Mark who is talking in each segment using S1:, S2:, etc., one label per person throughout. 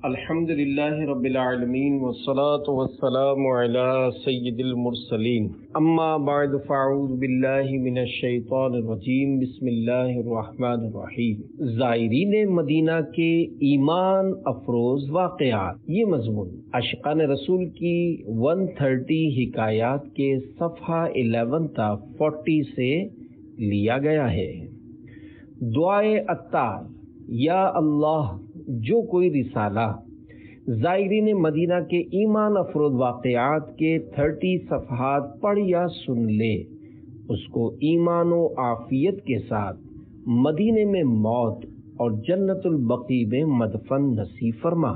S1: الحمدللہ رب العالمین والصلاة والسلام علی سید المرسلین اما بعد فاعوذ باللہ من الشیطان الرجیم بسم اللہ الرحمن الرحیم۔ زائرین مدینہ کے ایمان افروز واقعات، یہ مضمون عاشقان رسول کی 130 حکایات کے صفحہ 11 تا 40 سے لیا گیا ہے۔ دعائے عطار، یا اللہ جو کوئی رسالہ زائرین مدینہ کے ایمان افروز واقعات کے 30 صفحات پڑھ یا سن لے، اس کو ایمان و عافیت کے ساتھ مدینے میں موت اور جنت البقیع میں مدفن نصیب فرما،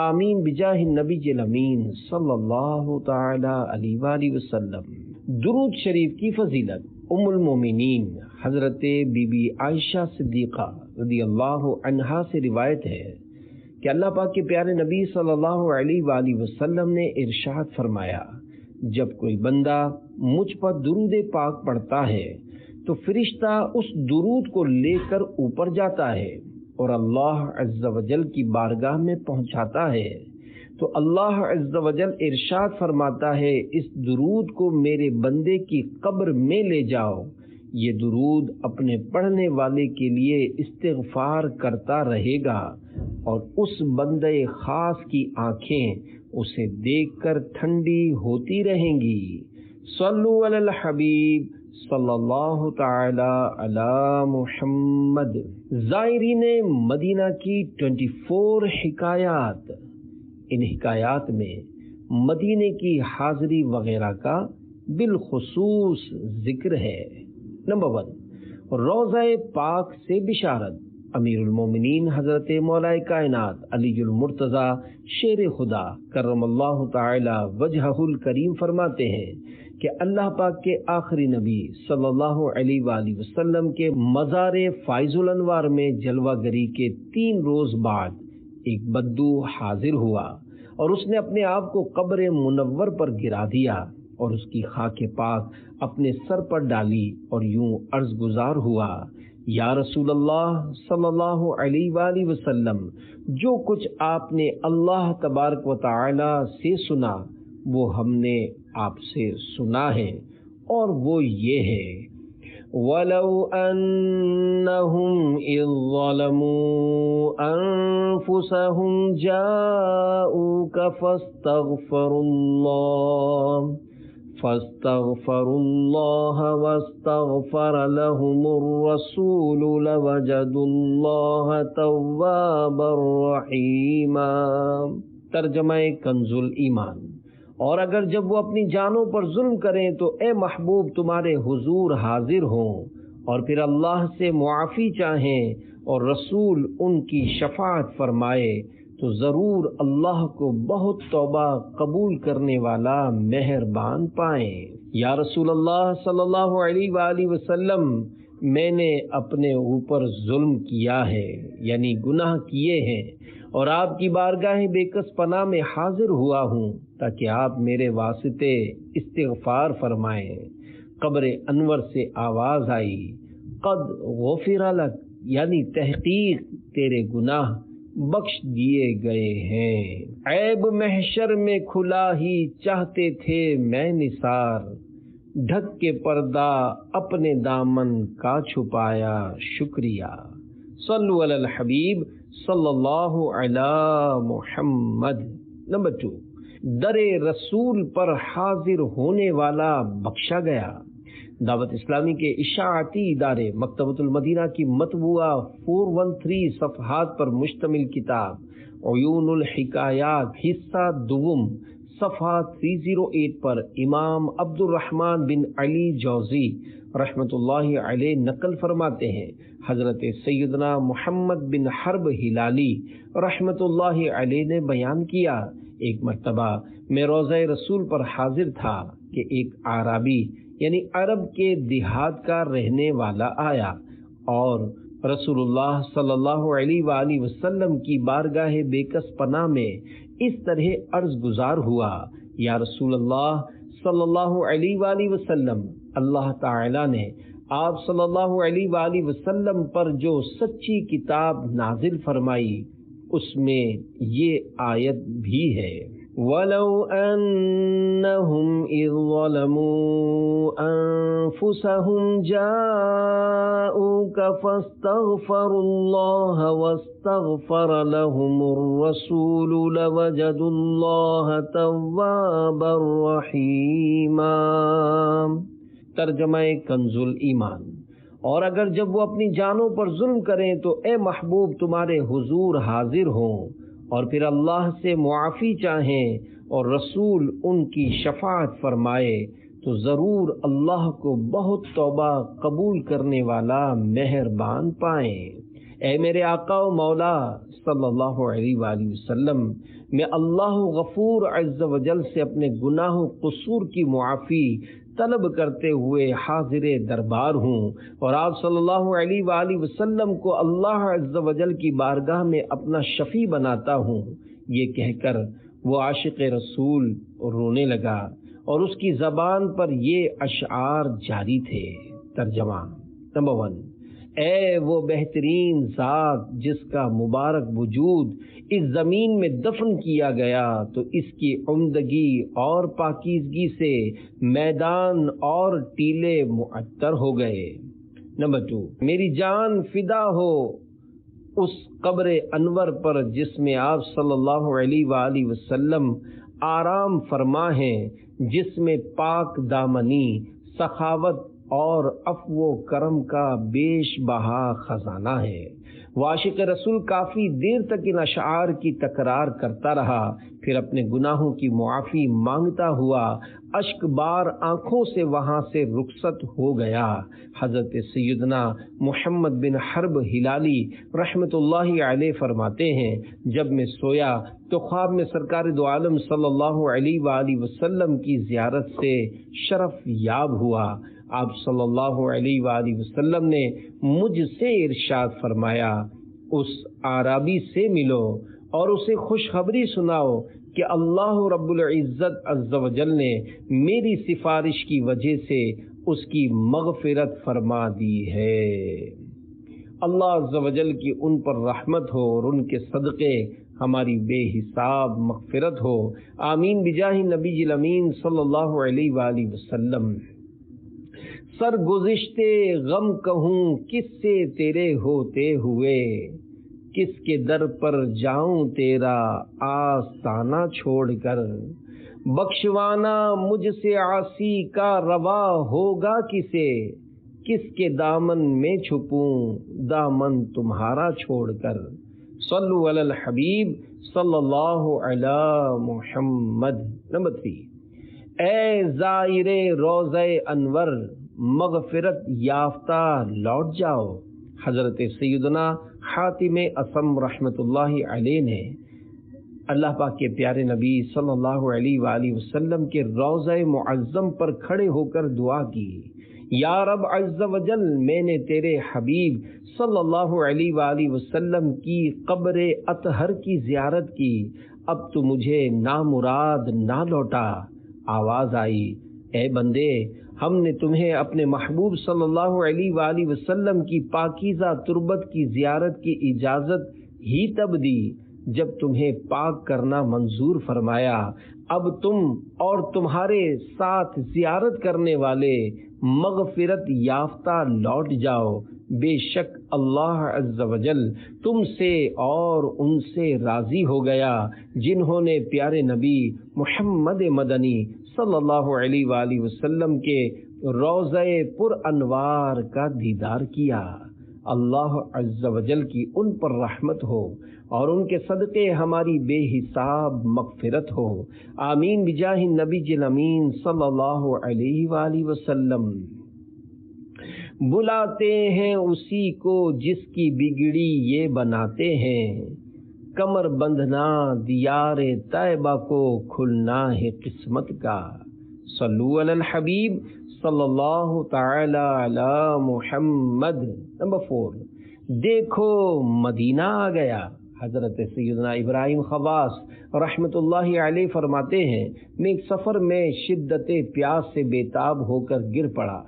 S1: آمین بجاہ النبی الامین صلی اللہ تعالی علیہ وآلہ وسلم۔ درود شریف کی فضیلت، ام المومنین حضرت بی بی عائشہ صدیقہ رضی اللہ عنہا سے روایت ہے کہ اللہ پاک کے پیارے نبی صلی اللہ علیہ وآلہ وسلم نے ارشاد فرمایا، جب کوئی بندہ مجھ پر درود پاک پڑھتا ہے تو فرشتہ اس درود کو لے کر اوپر جاتا ہے اور اللہ عز و جل کی بارگاہ میں پہنچاتا ہے، تو اللہ عز و جل ارشاد فرماتا ہے، اس درود کو میرے بندے کی قبر میں لے جاؤ، یہ درود اپنے پڑھنے والے کے لیے استغفار کرتا رہے گا اور اس بندے خاص کی آنکھیں اسے دیکھ کر ٹھنڈی ہوتی رہیں گی۔ صلو علی الحبیب صلی اللہ تعالی علی محمد۔ زائرین مدینہ کی 24 حکایات، ان حکایات میں مدینے کی حاضری وغیرہ کا بالخصوص ذکر ہے۔ نمبر 1، روضہ پاک سے بشارت۔ امیر المومنین حضرت مولا کائنات علی المرتضی شیر خدا کرم اللہ تعالی وجہہ الکریم فرماتے ہیں کہ اللہ پاک کے آخری نبی صلی اللہ علیہ وآلہ وسلم کے مزار فائز الانوار میں جلوہ گری کے 3 روز بعد ایک بدو حاضر ہوا اور اس نے اپنے آپ کو قبر منور پر گرا دیا اور اس کی خاک پاک اپنے سر پر ڈالی اور یوں عرض گزار ہوا، یا رسول اللہ صلی اللہ علیہ وآلہ وسلم، جو کچھ آپ نے اللہ تبارک و تعالی سے سنا وہ ہم نے آپ سے سنا ہے، اور وہ یہ ہے، وَلَوْ أَنَّهُمْ إِذ ظَلَمُوا أَنفُسَهُمْ جَاءُوكَ فاستغفروا الله واستغفر لهم الرسول لوجدوا الله توابا رحیما۔ ترجمہ کنز الایمان۔ اور اگر جب وہ اپنی جانوں پر ظلم کریں تو اے محبوب تمہارے حضور حاضر ہوں اور پھر اللہ سے معافی چاہیں اور رسول ان کی شفاعت فرمائے تو ضرور اللہ کو بہت توبہ قبول کرنے والا مہربان پائیں۔ یا رسول اللہ صلی اللہ علیہ وآلہ وسلم، میں نے اپنے اوپر ظلم کیا ہے، یعنی گناہ کیے ہیں، اور آپ کی بارگاہ بے کس پناہ میں حاضر ہوا ہوں تاکہ آپ میرے واسطے استغفار فرمائیں۔ قبر انور سے آواز آئی، قد غفر لک، یعنی تحقیق تیرے گناہ بخش دیے گئے ہیں۔ عیب محشر میں کھلا ہی چاہتے تھے میں نثار، ڈھک کے پردہ اپنے دامن کا چھپایا شکریہ۔ صلو علی الحبیب صلی اللہ علی محمد۔ نمبر 2، در رسول پر حاضر ہونے والا بخشا گیا۔ دعوت اسلامی کے اشاعتی ادارے مکتبۃ المدینہ کی مطبوعہ 413 صفحات پر مشتمل کتاب عیون الحکایات حصہ دوم صفحہ 308 پر امام عبد الرحمن بن علی جوزی رحمۃ اللہ علیہ نقل فرماتے ہیں، حضرت سیدنا محمد بن حرب ہلالی رحمۃ اللہ علیہ نے بیان کیا، ایک مرتبہ میں روضہ رسول پر حاضر تھا کہ ایک اعرابی یعنی عرب کے دیہات کا رہنے والا آیا اور رسول اللہ صلی اللہ علیہ وآلہ وسلم کی بارگاہ بے کس پناہ میں اس طرح عرض گزار ہوا، یا رسول اللہ صلی اللہ علیہ وآلہ وسلم، اللہ تعالی نے آپ صلی اللہ علیہ وآلہ وسلم پر جو سچی کتاب نازل فرمائی اس میں یہ آیت بھی ہے، وَلَوْ أَنَّهُمْ إِذْ ظَلَمُوا أَنفُسَهُمْ جَاءُوكَ فَاسْتَغْفَرُوا اللَّهَ وَاسْتَغْفَرَ لَهُمُ الرَّسُولُ لَوَجَدُوا اللَّهَ تَوَّابًا رَحِيمًا۔ ترجمہ کنز الایمان۔ اور اگر جب وہ اپنی جانوں پر ظلم کریں تو اے محبوب تمہارے حضور حاضر ہوں اور پھر اللہ سے معافی چاہیں اور رسول ان کی شفاعت فرمائے تو ضرور اللہ کو بہت توبہ قبول کرنے والا مہربان پائیں۔ اے میرے آقا و مولا صلی اللہ علیہ وآلہ وسلم، میں اللہ غفور عز و جل سے اپنے گناہ و قصور کی معافی طلب کرتے ہوئے حاضر دربار ہوں اور آپ صلی اللہ علیہ وآلہ وسلم کو اللہ عز و جل کی بارگاہ میں اپنا شفیع بناتا ہوں۔ یہ کہہ کر وہ عاشق رسول رونے لگا اور اس کی زبان پر یہ اشعار جاری تھے۔ ترجمہ نمبر 1، اے وہ بہترین ذات جس کا مبارک وجود اس زمین میں دفن کیا گیا تو اس کی عمدگی اور پاکیزگی سے میدان اور ٹیلے معطر ہو گئے۔ نمبر 2، میری جان فدا ہو اس قبر انور پر جس میں آپ صلی اللہ علیہ وآلہ وسلم آرام فرما ہیں، جس میں پاک دامنی، سخاوت اور عفو و کرم کا بیش بہا خزانہ ہے۔ عاشق رسول کافی دیر تک ان اشعار کی تکرار کرتا رہا، پھر اپنے گناہوں کی معافی مانگتا ہوا اشک بار آنکھوں سے وہاں سے رخصت ہو گیا۔ حضرت سیدنا محمد بن حرب ہلالی رحمۃ اللہ علیہ فرماتے ہیں، جب میں سویا تو خواب میں سرکار دو عالم صلی اللہ علیہ وآلہ وسلم کی زیارت سے شرف یاب ہوا۔ آپ صلی اللہ علیہ وآلہ وسلم نے مجھ سے ارشاد فرمایا، اس اعرابی سے ملو اور اسے خوشخبری سناؤ کہ اللہ رب العزت عز و جل نے میری سفارش کی وجہ سے اس کی مغفرت فرما دی ہے۔ اللہ عز و جل کی ان پر رحمت ہو اور ان کے صدقے ہماری بے حساب مغفرت ہو، آمین بجاہ نبی الامین صلی اللہ علیہ وآلہ وسلم۔ سرگزشتے غم کہوں کس سے تیرے ہوتے ہوئے، کس کے در پر جاؤں تیرا آستانہ چھوڑ کر، بخشوانا مجھ سے عاصی کا روا ہوگا کسے، کس کے دامن میں چھپوں دامن تمہارا چھوڑ کر۔ صلو علی الحبیب صلی اللہ علی محمد۔ نمبر 3، اے زائر روضہ انور مغفرت یافتہ لوٹ جاؤ۔ حضرت سیدنا حاتم اصم رحمۃ اللہ علیہ نے اللہ پاک کے پیارے نبی صلی اللہ علیہ وآلہ وسلم کے روضہ معظم پر کھڑے ہو کر دعا کی، یا رب عز و جل، میں نے تیرے حبیب صلی اللہ علیہ وآلہ وسلم کی قبر اطہر کی زیارت کی، اب تو مجھے نامراد نہ لوٹا۔ آواز آئی، اے بندے، ہم نے تمہیں اپنے محبوب صلی اللہ علیہ وآلہ وسلم کی پاکیزہ تربت کی زیارت کی اجازت ہی تب دی جب تمہیں پاک کرنا منظور فرمایا۔ اب تم اور تمہارے ساتھ زیارت کرنے والے مغفرت یافتہ لوٹ جاؤ، بے شک اللہ عز و جل تم سے اور ان سے راضی ہو گیا جنہوں نے پیارے نبی محمد مدنی صلی اللہ علیہ وآلہ وسلم کے روضہ پر انوار کا دیدار کیا۔ اللہ عز و جل کی ان پر رحمت ہو اور ان کے صدقے ہماری بے حساب مغفرت ہو، آمین بجاہ نبی الامین صلی اللہ علیہ وآلہ وسلم۔ بلاتے ہیں اسی کو جس کی بگڑی یہ بناتے ہیں، کمر بندھنا دیار طیبہ کو کھلنا ہے قسمت کا۔ صلو علی الحبیب صلی اللہ تعالی علی محمد۔ نمبر 4، دیکھو مدینہ آ گیا۔ حضرت سیدنا ابراہیم خواص رحمۃ اللہ علیہ فرماتے ہیں، میں ایک سفر میں شدت پیاس سے بے تاب ہو کر گر پڑا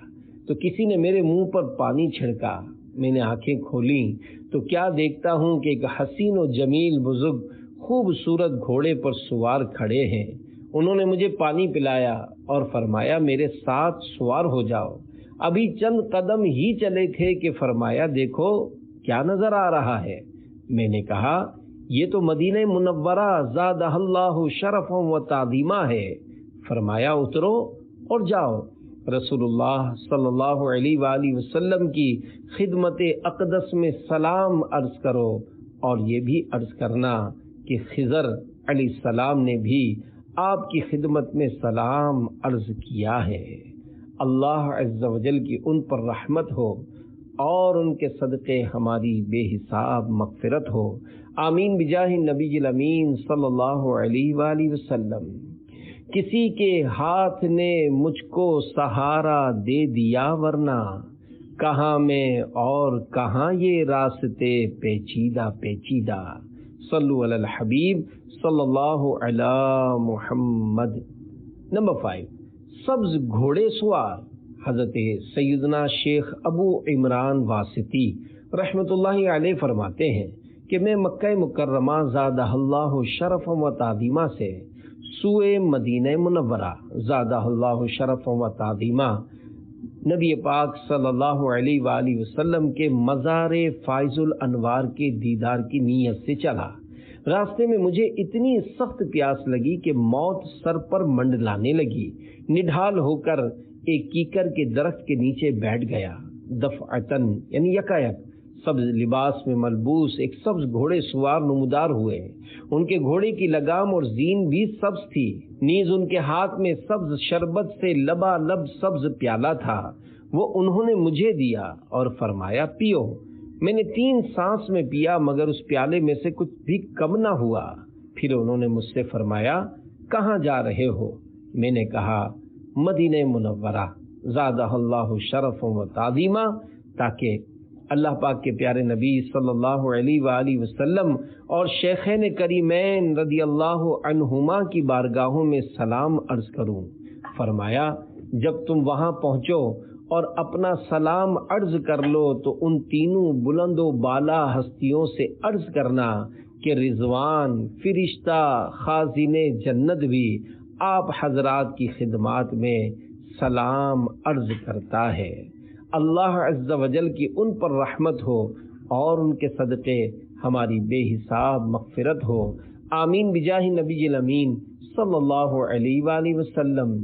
S1: تو کسی نے میرے منہ پر پانی چھڑکا، میں نے آنکھیں کھولیں تو کیا دیکھتا ہوں کہ ایک حسین و جمیل بزرگ خوبصورت گھوڑے پر سوار کھڑے ہیں۔ انہوں نے مجھے پانی پلایا اور فرمایا میرے ساتھ سوار ہو جاؤ۔ ابھی چند قدم ہی چلے تھے کہ فرمایا دیکھو کیا نظر آ رہا ہے؟ میں نے کہا یہ تو مدینہ منورہ زادہ اللہ شرفا و تعظیما ہے۔ فرمایا اترو اور جاؤ، رسول اللہ صلی اللہ علیہ وآلہ وسلم کی خدمت اقدس میں سلام عرض کرو، اور یہ بھی عرض کرنا کہ خضر علیہ السلام نے بھی آپ کی خدمت میں سلام عرض کیا ہے۔ اللہ عز و جل کی ان پر رحمت ہو اور ان کے صدقے ہماری بے حساب مغفرت ہو، آمین بجاہ نبی الامین صلی اللہ علیہ وآلہ وسلم۔ کسی کے ہاتھ نے مجھ کو سہارا دے دیا، ورنہ کہاں میں اور کہاں یہ راستے پیچیدہ پیچیدہ۔ صلو علی الحبیب صلی اللہ علی محمد۔ نمبر 5، سبز گھوڑے سوار۔ حضرت سیدنا شیخ ابو عمران واسطی رحمۃ اللہ علیہ فرماتے ہیں کہ میں مکہ مکرمہ زادہ اللہ شرف و تعظیمہ سے سوئے مدینہ منورہ زادہ اللہ شرف و تعظیمہ نبی پاک صلی اللہ علیہ وآلہ وسلم کے مزار فائز الانوار کے دیدار کی نیت سے چلا۔ راستے میں مجھے اتنی سخت پیاس لگی کہ موت سر پر منڈلانے لگی۔ نڈھال ہو کر ایک کیکر کے درخت کے نیچے بیٹھ گیا۔ دفعتن یعنی یکایک سبز لباس میں ملبوس ایک سبز گھوڑے سوار نمودار ہوئے۔ ان کے گھوڑے کی لگام اور زین بھی سبز تھی، نیز ان کے ہاتھ میں سبز شربت سے لبالب سبز پیالہ تھا۔ وہ انہوں نے مجھے دیا اور فرمایا پیو۔ میں نے 3 سانس میں پیا مگر اس پیالے میں سے کچھ بھی کم نہ ہوا۔ پھر انہوں نے مجھ سے فرمایا کہاں جا رہے ہو؟ میں نے کہا مدینہ منورہ زادہ اللہ شرف و تعظیمہ، تاکہ اللہ پاک کے پیارے نبی صلی اللہ علیہ وآلہ وسلم اور شیخین کریمین رضی اللہ عنہما کی بارگاہوں میں سلام عرض کروں۔ فرمایا جب تم وہاں پہنچو اور اپنا سلام عرض کر لو تو ان تینوں بلند و بالا ہستیوں سے عرض کرنا کہ رضوان فرشتہ خازن جنت بھی آپ حضرات کی خدمات میں سلام عرض کرتا ہے۔ اللہ عز و جل کی ان پر رحمت ہو اور ان کے صدقے ہماری بے حساب مغفرت ہو، آمین بجاہ نبی الامین صلی اللہ علیہ وآلہ وسلم۔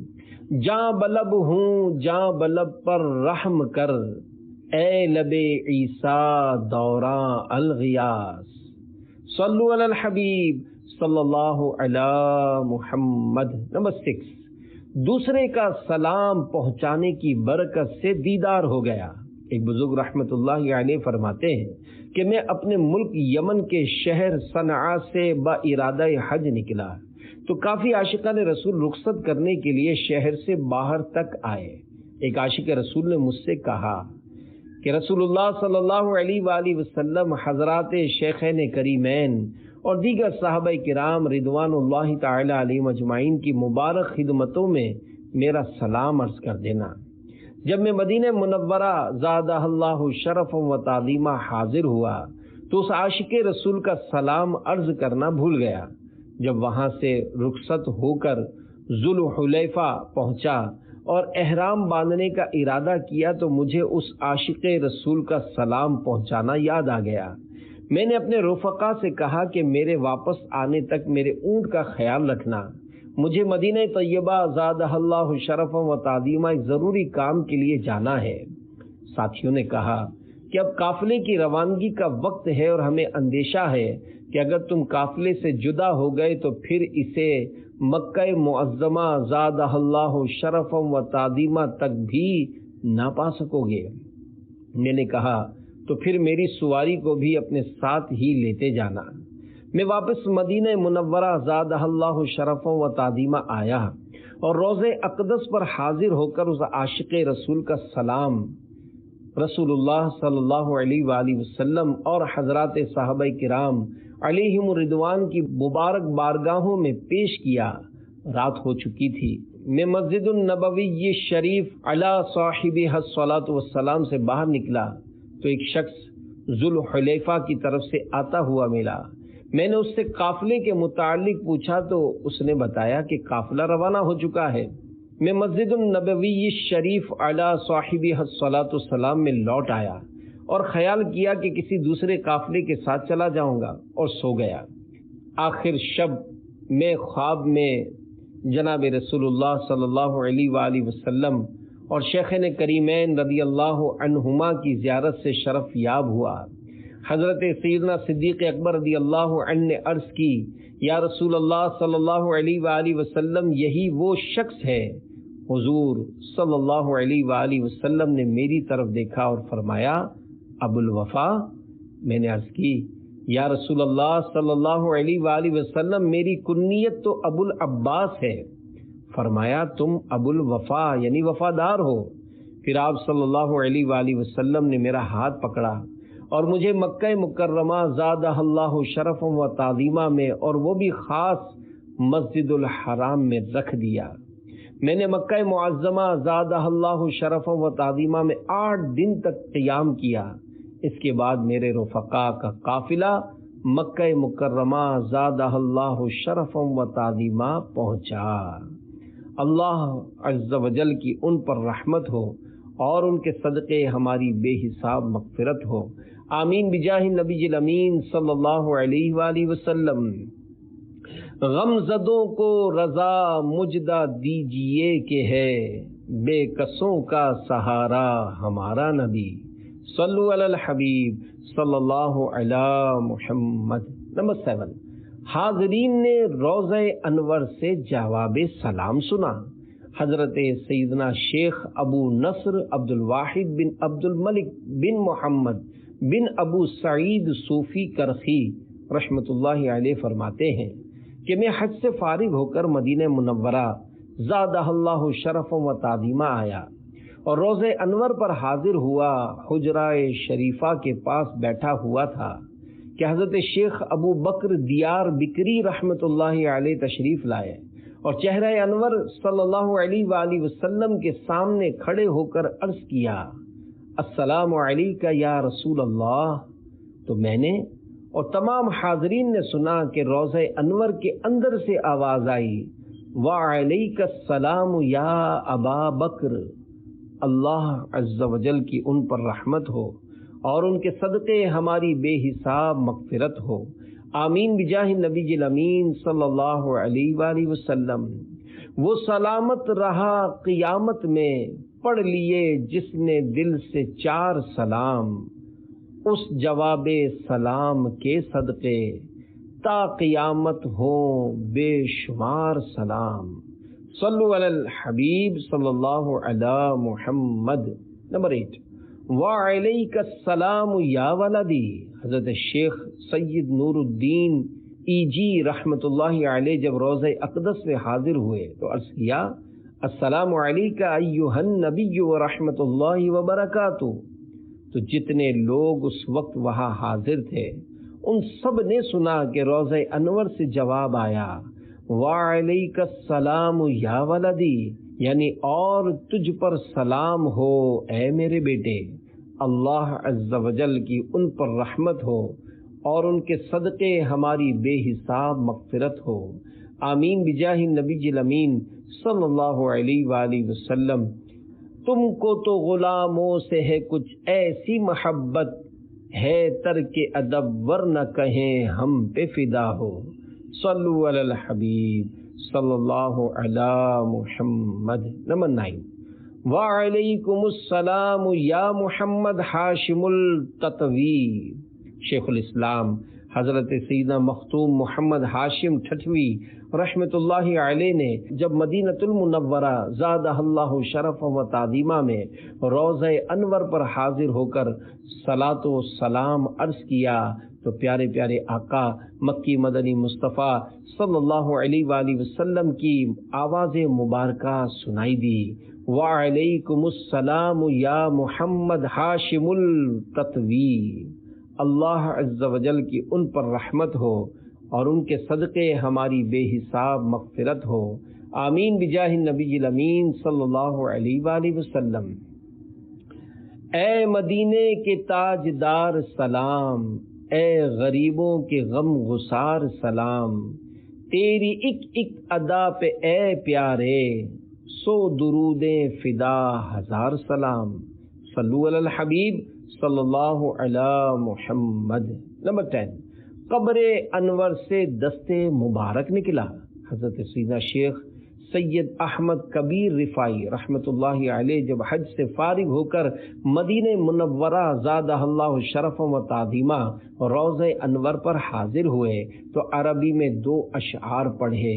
S1: جاں بلب ہوں جاں بلب پر رحم کر، اے لب عیسیٰ دوراں الغیاث۔ صلو علی الحبیب صلی اللہ علی محمد۔ نمبر 6، دوسرے کا سلام پہنچانے کی برکت سے دیدار ہو گیا۔ ایک بزرگ رحمت اللہ علیہ فرماتے ہیں کہ میں اپنے ملک یمن کے شہر صنعاء سے با ارادہ حج نکلا تو کافی عاشقان رسول رخصت کرنے کے لیے شہر سے باہر تک آئے۔ ایک عاشق رسول نے مجھ سے کہا کہ رسول اللہ صلی اللہ علیہ وآلہ وسلم، حضرات شیخین کریمین اور دیگر صحابہ کرام رضوان اللہ تعالی علیہم اجمعین کی مبارک خدمتوں میں میرا سلام عرض کر دینا۔ جب میں مدینہ منورہ زادہ اللہ شرف و تعظیمہ حاضر ہوا تو اس عاشق رسول کا سلام عرض کرنا بھول گیا۔ جب وہاں سے رخصت ہو کر ذوالحلیفہ پہنچا اور احرام باندھنے کا ارادہ کیا تو مجھے اس عاشق رسول کا سلام پہنچانا یاد آ گیا۔ میں نے اپنے رفقا سے کہا کہ میرے واپس آنے تک میرے اونٹ کا خیال رکھنا، مجھے مدینہ طیبہ زادہ اللہ شرف و تعظیمہ ایک ضروری کام کے لیے جانا ہے۔ ساتھیوں نے کہا کہ اب قافلے کی روانگی کا وقت ہے اور ہمیں اندیشہ ہے کہ اگر تم قافلے سے جدا ہو گئے تو پھر اسے مکہ معظمہ زادہ اللہ شرف و تعظیمہ تک بھی نہ پا سکو گے۔ میں نے کہا تو پھر میری سواری کو بھی اپنے ساتھ ہی لیتے جانا۔ میں واپس مدینہ منورہ زادہ اللہ شرف و تعظیمہ آیا اور روضہ اقدس پر حاضر ہو کر اس عاشق رسول کا سلام رسول اللہ صلی اللہ علیہ وآلہ وسلم اور حضرات صحابہ کرام علیہم رضوان کی مبارک بارگاہوں میں پیش کیا۔ رات ہو چکی تھی۔ میں مسجد النبوی شریف علی صاحبہ الصلاۃ والسلام سے باہر نکلا تو ایک شخص ذوالحلیفہ کی طرف سے آتا ہوا ملا۔ میں نے اس سے قافلے کے متعلق پوچھا تو اس نے بتایا کہ قافلہ روانہ ہو چکا ہے۔ میں مسجد النبوی شریف علی صاحبہ الصلاۃ والسلام میں لوٹ آیا اور خیال کیا کہ کسی دوسرے قافلے کے ساتھ چلا جاؤں گا اور سو گیا۔ آخر شب میں خواب میں جناب رسول اللہ صلی اللہ علیہ وآلہ وسلم اور شیخین کریمین رضی اللہ عنہما کی زیارت سے شرف یاب ہوا۔ حضرت سیدنا صدیق اکبر رضی اللہ عنہ نے عرض کی، یا رسول اللہ صلی اللہ علیہ وآلہ وسلم، یہی وہ شخص ہے۔ حضور صلی اللہ علیہ وآلہ وسلم نے میری طرف دیکھا اور فرمایا، ابو الوفا؟ میں نے عرض کی، یا رسول اللہ صلی اللہ علیہ وآلہ وسلم، میری کنیت تو ابو العباس ہے۔ فرمایا، تم ابو الوفا یعنی وفادار ہو۔ پھر آپ صلی اللہ علیہ وآلہ وسلم نے میرا ہاتھ پکڑا اور مجھے مکہ مکرمہ زادہ اللہ شرف و تعظیمہ میں، اور وہ بھی خاص مسجد الحرام میں رکھ دیا۔ میں نے مکہ معظمہ زادہ اللہ شرف و تعظیمہ میں 8 دن تک قیام کیا۔ اس کے بعد میرے رفقا کا قافلہ مکہ مکرمہ زادہ اللہ شرف و تعظیمہ پہنچا۔ اللہ عز و جل کی ان پر رحمت ہو اور ان کے صدقے ہماری بے حساب مغفرت ہو، آمین بجاہ نبی الامین صلی اللہ علیہ وآلہ وسلم۔ غم زدوں کو رضا مجدہ دیجئے کہ ہے، بے کسوں کا سہارا ہمارا نبی۔ صلو علی الحبیب صلی اللہ علی محمد۔ نمبر 7، حاضرین نے روضہ انور سے جواب سلام سنا۔ حضرت سیدنا شیخ ابو نصر عبد الواحد بن عبد الملک بن محمد بن ابو سعید صوفی کرخی رحمۃ اللہ علیہ فرماتے ہیں کہ میں حج سے فارغ ہو کر مدینہ منورہ زادہ اللہ شرف و تعظیمہ آیا اور روضہ انور پر حاضر ہوا۔ حجرہ شریفہ کے پاس بیٹھا ہوا تھا کہ حضرت شیخ ابو بکر دیار بکری رحمۃ اللہ علیہ تشریف لائے اور چہرہ انور صلی اللہ علیہ وآلہ وسلم کے سامنے کھڑے ہو کر عرض کیا، السلام علیکہ یا رسول اللہ۔ تو میں نے اور تمام حاضرین نے سنا کہ روضہ انور کے اندر سے آواز آئی، وعلیک السلام یا ابا بکر۔ اللہ عز و جل کی ان پر رحمت ہو اور ان کے صدقے ہماری بے حساب مغفرت ہو، آمین بجاہ نبی الامین صلی اللہ علیہ وآلہ وسلم۔ وہ سلامت رہا قیامت میں، پڑھ لیے جس نے دل سے 4 سلام، اس جواب سلام کے صدقے تا قیامت ہوں بے شمار سلام۔ صلو علی الحبیب صلی اللہ علی محمد۔ نمبر 8، وعلیک السلام یا ولدی۔ حضرت شیخ سید نور الدین ای جی رحمۃ اللہ علیہ جب روضہ اقدس میں حاضر ہوئے تو عرض کیا، السلام علیکہ ایہا النبی ورحمۃ اللہ وبرکاتہ۔ تو جتنے لوگ اس وقت وہاں حاضر تھے ان سب نے سنا کہ روضہ انور سے جواب آیا، وعلیک السلام یا ولدی، یعنی اور تجھ پر سلام ہو اے میرے بیٹے۔ اللہ عز و جل کی ان پر رحمت ہو اور ان کے صدقے ہماری بے حساب مغفرت ہو، آمین بجاہ نبی الامین صلی اللہ علیہ وآلہ وسلم۔ تم کو تو غلاموں سے ہے کچھ ایسی محبت، ہے ترک ادب ورنہ کہیں ہم پہ فدا ہو۔ صلو علی الحبیب صلی اللہ علی محمد۔ نمبر 9، وعلیکم السلام یا محمد ہاشم التطوی۔ شیخ الاسلام حضرت سیدنا مختوم محمد ہاشم ٹھٹوی رحمۃ اللہ علیہ نے جب مدینۃ المنورہ زادہ اللہ شرف و تعظیمہ میں روضہ انور پر حاضر ہو کر صلاۃ و سلام عرض کیا تو پیارے پیارے آقا مکی مدنی مصطفیٰ صلی اللہ علیہ وآلہ وسلم کی آواز مبارکہ سنائی دی، وعلیکم السلام یا محمد ہاشم التطوی۔ اللہ عز و جل کی ان پر رحمت ہو اور ان کے صدقے ہماری بے حساب مغفرت ہو، آمین بجاہ نبی الامین صلی اللہ علیہ وآلہ وسلم۔ اے مدینے کے تاجدار سلام، اے غریبوں کے غم گسار سلام، تیری ایک ایک ادا پہ اے پیارے، 100 درودیں فدا ہزار سلام۔ صلو علی الحبیب صلی اللہ علی محمد۔ نمبر 10، قبر انور سے دست مبارک نکلا۔ حضرت سیدنا شیخ سید احمد کبیر رفاعی رحمۃ اللہ علیہ جب حج سے فارغ ہو کر مدینہ منورہ زادہ اللہ شرف و تعظیمہ روضہ انور پر حاضر ہوئے تو عربی میں 2 اشعار پڑھے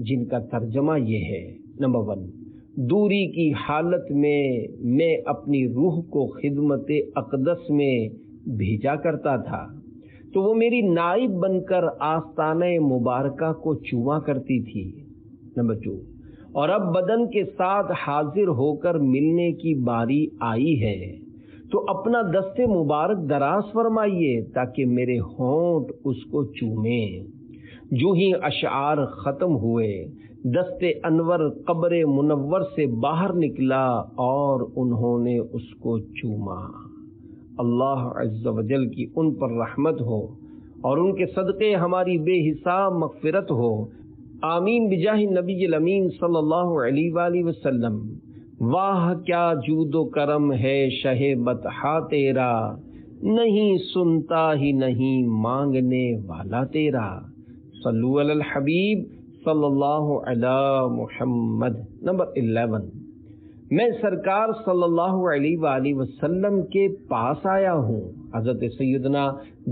S1: جن کا ترجمہ یہ ہے۔ نمبر 1، دوری کی حالت میں اپنی روح کو خدمت اقدس میں بھیجا کرتا تھا تو وہ میری نائب بن کر آستانہ مبارکہ کو چوما کرتی تھی۔ نمبر 2، اور اب بدن کے ساتھ حاضر ہو کر ملنے کی باری آئی ہے تو اپنا دست مبارک دراز فرمائیے تاکہ میرے ہونٹ اس کو چومیں۔ جو ہی اشعار ختم ہوئے، دست انور قبر منور سے باہر نکلا اور انہوں نے اس کو چوما۔ اللہ عز و جل کی ان پر رحمت ہو اور ان کے صدقے ہماری بے حساب مغفرت ہو، آمین بجاہ نبی الامین صلی اللہ علیہ وآلہ وسلم۔ واہ کیا جود و کرم ہے شہ بطحا تیرا، نہیں سنتا ہی نہیں مانگنے والا تیرا۔ صلو علی الحبیب صلی اللہ علی محمد۔ نمبر 11، میں سرکار صلی اللہ علیہ وآلہ وسلم کے پاس آیا ہوں۔ حضرت سیدنا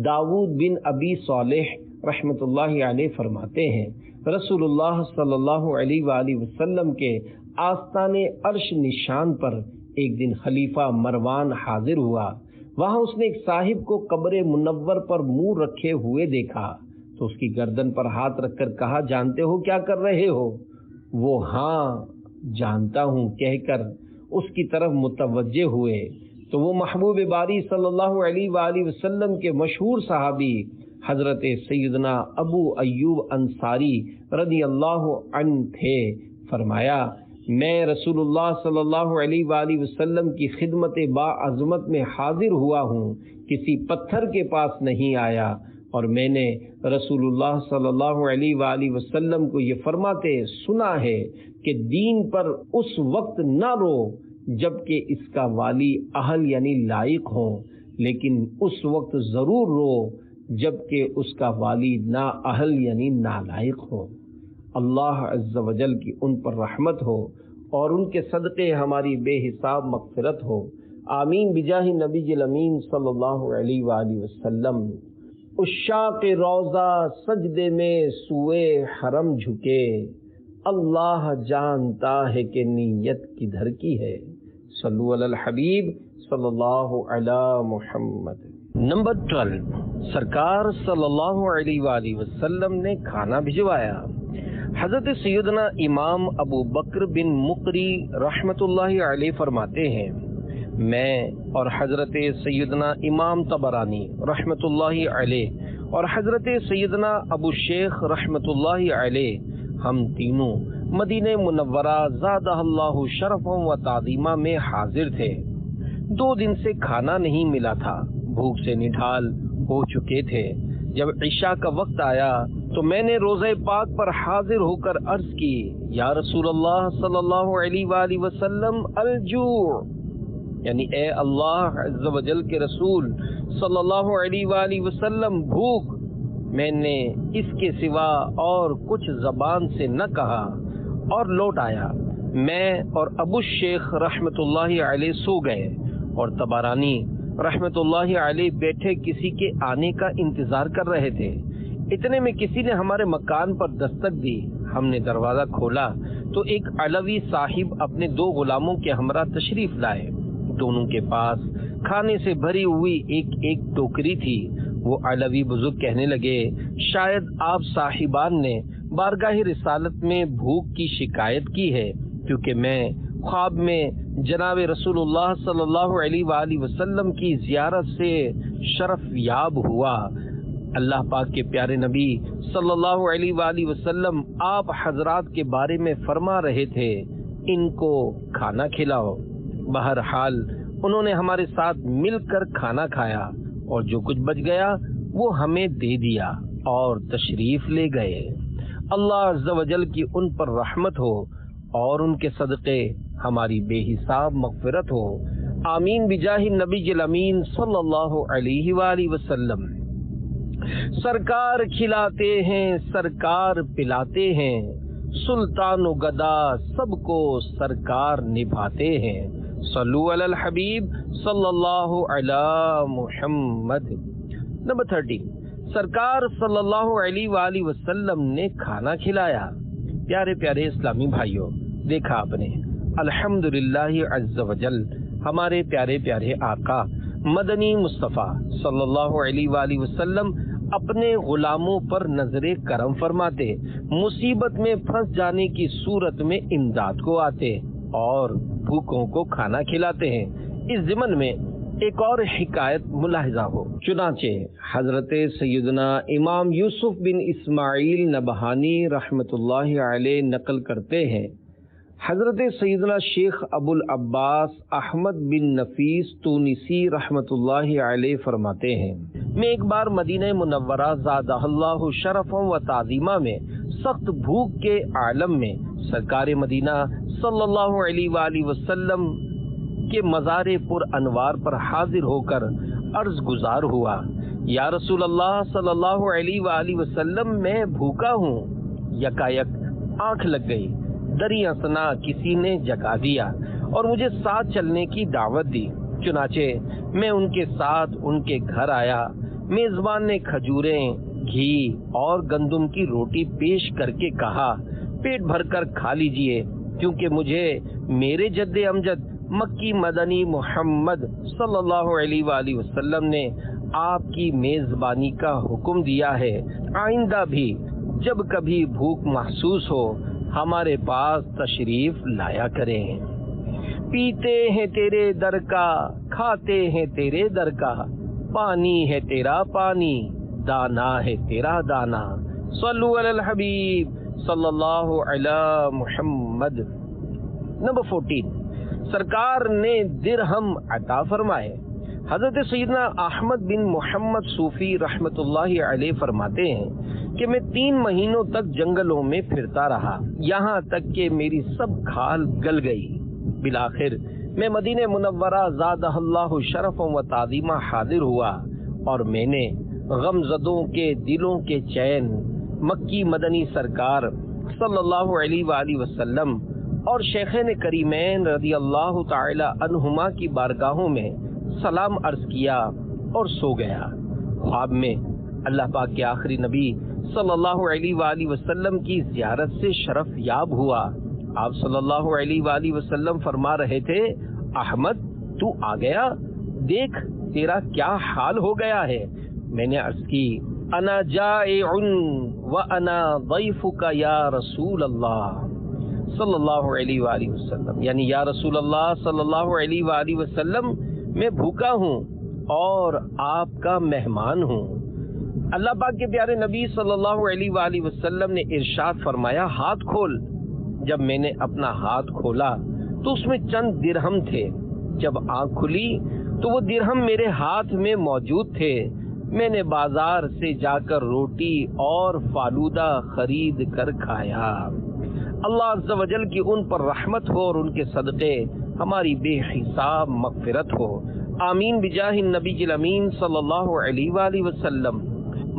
S1: داؤد بن ابی صالح رحمۃ اللہ علیہ فرماتے ہیں، رسول اللہ صلی اللہ علیہ وآلہ وسلم کے آستان عرش نشان پر ایک دن خلیفہ مروان حاضر ہوا۔ وہاں اس نے ایک صاحب کو قبر منور پر منہ رکھے ہوئے دیکھا تو اس کی گردن پر ہاتھ رکھ کر کہا، جانتے ہو کیا کر رہے ہو؟ وہ ہاں جانتا ہوں کہہ کر اس کی طرف متوجہ ہوئے تو وہ محبوب باری صلی اللہ علیہ وآلہ وسلم کے مشہور صحابی حضرت سیدنا ابو ایوب انصاری رضی اللہ عنہ تھے۔ فرمایا، میں رسول اللہ صلی اللہ علیہ وآلہ وسلم کی خدمت باعظمت میں حاضر ہوا ہوں، کسی پتھر کے پاس نہیں آیا، اور میں نے رسول اللہ صلی اللہ علیہ وآلہ وسلم کو یہ فرماتے سنا ہے کہ دین پر اس وقت نہ رو جب کہ اس کا والی اہل یعنی لائق ہو، لیکن اس وقت ضرور رو جب کہ اس کا والی نا اہل یعنی نالائق ہو۔ اللہ عز و جل کی ان پر رحمت ہو اور ان کے صدقے ہماری بے حساب مغفرت ہو، آمین بجاہ نبی الامین صلی اللہ علیہ وآلہ وسلم۔ عشاق روضہ سجدے میں سوئے حرم جھکے، اللہ جانتا ہے کہ نیت کدھر کی ہے۔ صلو علی الحبیب صلی اللہ علی محمد۔ نمبر 12، سرکار صلی اللہ علیہ وآلہ وسلم نے کھانا بھجوایا۔ حضرت سیدنا امام ابو بکر بن مقری رحمۃ اللہ علیہ فرماتے ہیں، میں اور حضرت سیدنا امام طبرانی رحمۃ اللہ علیہ اور حضرت سیدنا ابو شیخ رحمۃ اللہ علیہ ہم تینوں مدینہ منورہ زادہ اللہ شرف و تعظیمہ میں حاضر تھے۔ 2 دن سے کھانا نہیں ملا تھا، بھوک سے نڈھال ہو چکے تھے۔ جب عشاء کا وقت آیا تو میں نے روضہ پاک پر حاضر ہو کر عرض کی، یا رسول اللہ صلی اللہ علیہ وآلہ وسلم الجوع، یعنی اے اللہ عز و جل کے رسول صلی اللہ علیہ وآلہ وسلم بھوک۔ میں نے اس کے سوا اور کچھ زبان سے نہ کہا اور لوٹ آیا۔ میں اور ابو شیخ رحمت اللہ علیہ سو گئے اور طبرانی رحمت اللہ علیہ بیٹھے کسی کے آنے کا انتظار کر رہے تھے۔ اتنے میں کسی نے ہمارے مکان پر دستک دی۔ ہم نے دروازہ کھولا تو ایک علوی صاحب اپنے 2 غلاموں کے ہمراہ تشریف لائے۔ دونوں کے پاس کھانے سے بھری ہوئی ایک ٹوکری تھی۔ وہ علوی بزرگ کہنے لگے، شاید آپ صاحبان نے بارگاہ رسالت میں بھوک کی شکایت کی ہے، کیونکہ میں خواب میں جناب رسول اللہ صلی اللہ علیہ وآلہ وسلم کی زیارت سے شرف یاب ہوا۔ اللہ پاک کے پیارے نبی صلی اللہ علیہ وآلہ وسلم آپ حضرات کے بارے میں فرما رہے تھے، ان کو کھانا کھلاؤ۔ بہرحال انہوں نے ہمارے ساتھ مل کر کھانا کھایا اور جو کچھ بچ گیا وہ ہمیں دے دیا اور تشریف لے گئے۔ اللہ عز و جل کی ان پر رحمت ہو اور ان کے صدقے ہماری بے حساب مغفرت ہو، آمین بجاہ النبی الامین صلی اللہ علیہ وآلہ وسلم۔ سرکار کھلاتے ہیں، سرکار پلاتے ہیں، سلطان و گدا سب کو سرکار نبھاتے ہیں، صلو علی الحبیب صلی اللہ علی محمد۔ نمبر 13، سرکار صلی اللہ علیہ وآلہ وسلم نے کھانا کھلایا۔ پیارے پیارے اسلامی بھائیوں، دیکھا آپ نے، الحمدللہ عز و جل ہمارے پیارے پیارے آقا مدنی مصطفیٰ صلی اللہ علیہ وآلہ وسلم اپنے غلاموں پر نظر کرم فرماتے، مصیبت میں پھنس جانے کی صورت میں امداد کو آتے اور بھوکوں کو کھانا کھلاتے ہیں۔ اس ضمن میں ایک اور حکایت ملاحظہ ہو، چنانچہ حضرت سیدنا امام یوسف بن اسماعیل نبہانی رحمت اللہ علیہ نقل کرتے ہیں، حضرت سیدنا شیخ ابو العباس احمد بن نفیس تونسی رحمت اللہ علیہ فرماتے ہیں، میں ایک بار مدینہ منورہ زادہ اللہ شرفا و تعظیمہ میں سخت بھوک کے عالم میں سرکار مدینہ صلی اللہ علیہ وآلہ وسلم کے مزار پر انوار پر حاضر ہو کر عرض گزار ہوا، یا رسول اللہ صلی اللہ علیہ وآلہ وسلم میں بھوکا ہوں۔ یکایک آنکھ لگ گئی، دریا سنا کسی نے جگا دیا اور مجھے ساتھ چلنے کی دعوت دی، چنانچہ میں ان کے ساتھ ان کے گھر آیا۔ میزبان نے کھجوریں، گھی اور گندم کی روٹی پیش کر کے کہا، پیٹ بھر کر کھا لیجئے، کیونکہ مجھے میرے جد امجد مکی مدنی محمد صلی اللہ علیہ وآلہ وسلم نے آپ کی میزبانی کا حکم دیا ہے۔ آئندہ بھی جب کبھی بھوک محسوس ہو ہمارے پاس تشریف لایا کریں۔ پیتے ہیں تیرے در کا، کھاتے ہیں تیرے در کا، پانی ہے تیرا پانی، دانا ہے تیرا دانا، صلو علی الحبیب صلی اللہ علی محمد۔ نمبر 14، سرکار نے درہم عطا فرمائے۔ حضرت سیدنا احمد بن محمد صوفی رحمت اللہ علیہ فرماتے ہیں کہ میں 3 مہینوں تک جنگلوں میں پھرتا رہا، یہاں تک کہ میری سب کھال گل گئی۔ بالآخر میں مدینہ منورہ زادہ اللہ شرف و تعظیمہ حاضر ہوا اور میں نے غم زدوں کے دلوں کے چین مکی مدنی سرکار صلی اللہ علیہ وآلہ وسلم اور شیخین کریمین رضی اللہ تعالی عنہما کی بارگاہوں میں سلام عرض کیا اور سو گیا۔ خواب میں اللہ پاک کے آخری نبی صلی اللہ علیہ وآلہ وسلم کی زیارت سے شرف یاب ہوا۔ آپ صلی اللہ علیہ وآلہ وسلم فرما رہے تھے، احمد تو آ گیا، دیکھ تیرا کیا حال ہو گیا ہے۔ میں نے عرض کی، انا جائع وانا ضیفک یا رسول اللہ صلی اللہ علیہ وآلہ وسلم، یعنی یا رسول اللہ صلی اللہ علیہ وآلہ وسلم میں بھوکا ہوں اور آپ کا مہمان ہوں۔ اللہ پاک کے پیارے نبی صلی اللہ علیہ وآلہ وسلم نے ارشاد فرمایا، ہاتھ کھول۔ جب میں نے اپنا ہاتھ کھولا تو اس میں چند درہم تھے۔ جب آنکھ کھلی تو وہ درہم میرے ہاتھ میں موجود تھے۔ میں نے بازار سے جا کر روٹی اور فالودہ خرید کر کھایا۔ اللہ عز و جل کی ان پر رحمت ہو اور ان کے صدقے ہماری بے حساب مغفرت ہو، آمین بجاہ النبی الامین صلی اللہ علیہ وآلہ وسلم۔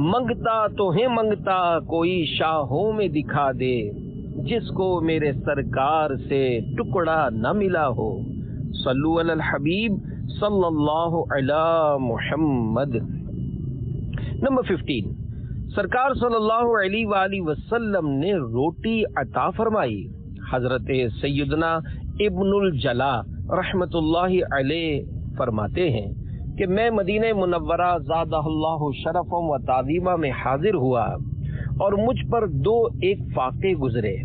S1: منگتا تو ہے منگتا کوئی شاہوں میں دکھا دے، جس کو میرے سرکار سے ٹکڑا نہ ملا ہو، صلو علی الحبیب صلی اللہ علی محمد۔ نمبر 15، سرکار صلی اللہ علیہ وآلہ وسلم نے روٹی عطا فرمائی۔ حضرت سیدنا ابن الجلا رحمت اللہ علیہ فرماتے ہیں کہ میں مدینہ منورہ زادہ اللہ شرف و تعظیمہ میں حاضر ہوا اور مجھ پر 2 ایک فاقے گزرے۔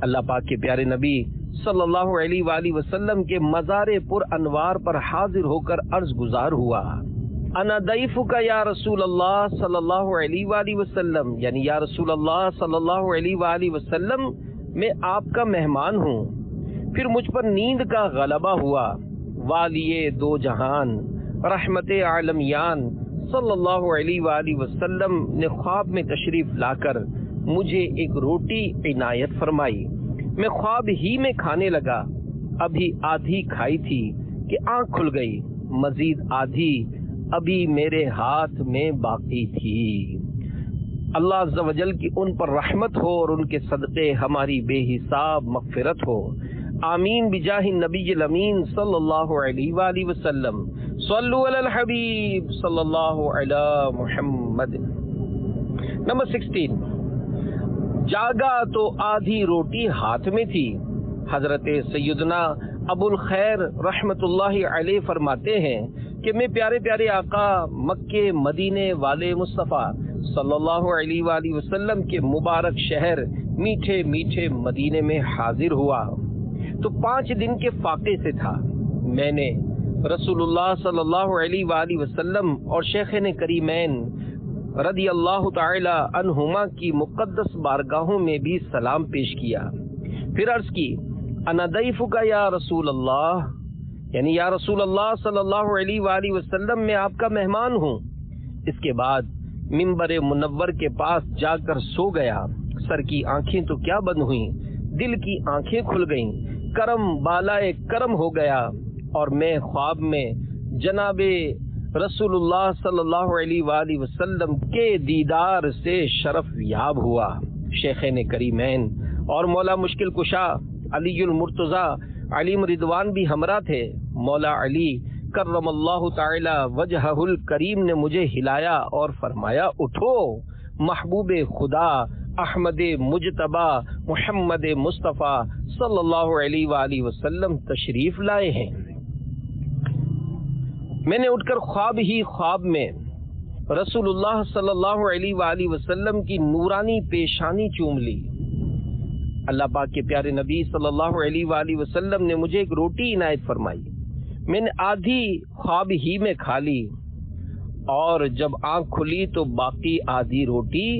S1: اللہ پاک کے پیارے نبی صلی اللہ علیہ وآلہ وسلم کے مزار پر انوار پر حاضر ہو کر عرض گزار ہوا، انا ضیفک یا رسول اللہ صلی اللہ علیہ وآلہ وسلم، یعنی یا رسول اللہ صلی اللہ علیہ وآلہ وسلم میں آپ کا مہمان ہوں۔ پھر مجھ پر نیند کا غلبہ ہوا، والی دو جہان رحمت عالمیان صلی اللہ علیہ وآلہ وسلم نے خواب میں تشریف لا کر مجھے ایک روٹی عنایت فرمائی۔ میں خواب ہی میں کھانے لگا، ابھی آدھی کھائی تھی کہ آنکھ کھل گئی، مزید آدھی ابھی میرے ہاتھ میں باقی تھی۔ اللہ عز و جل کی ان پر رحمت ہو اور ان کے صدقے ہماری بے حساب مغفرت ہو، آمین بجاہ النبی الامین صلی اللہ علیہ وآلہ وسلم۔ صلو علی الحبیب صلی اللہ علی محمد۔ نمبر 16، جاگا تو آدھی روٹی ہاتھ میں تھی۔ حضرت سیدنا ابو الخیر رحمت اللہ علیہ فرماتے ہیں کہ میں پیارے پیارے آقا مکے مدینے والے مصطفیٰ صلی اللہ علیہ وآلہ وسلم کے مبارک شہر میٹھے میٹھے مدینے میں حاضر ہوا تو 5 دن کے فاقے سے تھا۔ میں نے رسول اللہ صلی اللہ علیہ وآلہ وسلم اور شیخین کریمین رضی اللہ تعالی عنہما کی مقدس بارگاہوں میں بھی سلام پیش کیا، پھر عرض کی انا ضیفک یا رسول اللہ، یعنی یا رسول اللہ صلی اللہ علیہ وآلہ وسلم میں آپ کا مہمان ہوں۔ اس کے بعد منبر منور کے پاس جا کر سو گیا۔ سر کی آنکھیں تو کیا بند ہوئیں، دل کی آنکھیں کھل گئیں، کرم بالائے کرم ہو گیا اور میں خواب میں جناب رسول اللہ صلی اللہ علیہ وآلہ وسلم کے دیدار سے شرف یاب ہوا۔ شیخین کریمین اور مولا مشکل کشا علی المرتضی علیم رضوان بھی ہمراہ تھے۔ مولا علی کرم اللہ تعالی وجہہ الکریم نے مجھے ہلایا اور فرمایا اٹھو، محبوب خدا احمد مجتبی محمد مصطفیٰ صلی اللہ علیہ وآلہ وسلم تشریف لائے ہیں۔ میں نے اٹھ کر خواب میں رسول اللہ صلی اللہ علیہ وآلہ وسلم کی نورانی پیشانی چوم لی۔ اللہ پاک کے پیارے نبی صلی اللہ علیہ وآلہ وسلم نے مجھے ایک روٹی عنایت فرمائی۔ میں نے آدھی خواب ہی میں کھا لی اور جب آنکھ کھلی تو باقی آدھی روٹی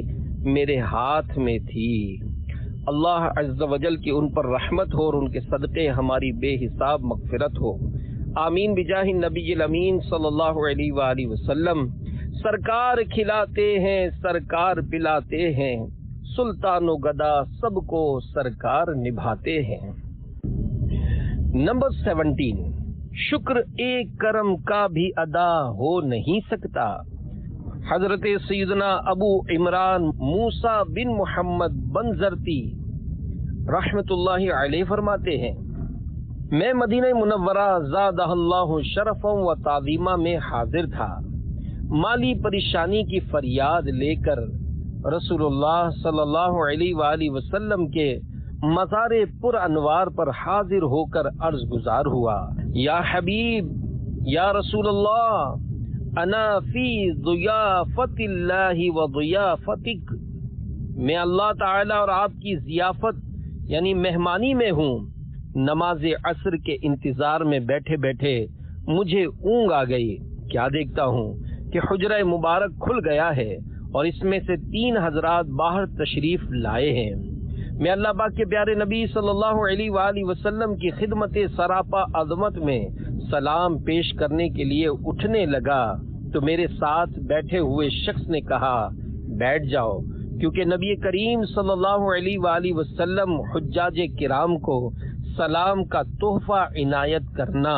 S1: میرے ہاتھ میں تھی۔ اللہ عز و جل کی ان پر رحمت ہو اور ان کے صدقے ہماری بے حساب مغفرت ہو، آمین بجاہ النبی الامین صلی اللہ علیہ وآلہ وسلم۔ سرکار کھلاتے ہیں، سرکار پلاتے ہیں، سلطان و گدا سب کو سرکار نبھاتے ہیں۔ نمبر 17، شکر ایک کرم کا بھی ادا ہو نہیں سکتا۔ حضرت سیدنا ابو عمران موسیٰ بن محمد بنزرتی رحمت اللہ علیہ فرماتے ہیں میں مدینہ منورہ زادہ اللہ شرفا و تعظیمہ میں حاضر تھا، مالی پریشانی کی فریاد لے کر رسول اللہ صلی اللہ علیہ وآلہ وسلم کے مزار پر انوار پر حاضر ہو کر عرض گزار ہوا، یا حبیب یا رسول اللہ انا فی ضیافت اللہ و ضیافتک، میں اللہ تعالی اور آپ کی ضیافت یعنی مہمانی میں ہوں۔ نماز عصر کے انتظار میں بیٹھے بیٹھے مجھے اونگ آ گئی، کیا دیکھتا ہوں کہ حجرہ مبارک کھل گیا ہے اور اس میں سے 3 حضرات باہر تشریف لائے ہیں۔ میں اللہ پاک کے پیارے نبی صلی اللہ علیہ وآلہ وسلم کی خدمت سراپا عظمت میں سلام پیش کرنے کے لیے اٹھنے لگا تو میرے ساتھ بیٹھے ہوئے شخص نے کہا بیٹھ جاؤ، کیونکہ نبی کریم صلی اللہ علیہ وآلہ وسلم حجاج کرام کو سلام کا تحفہ عنایت کرنا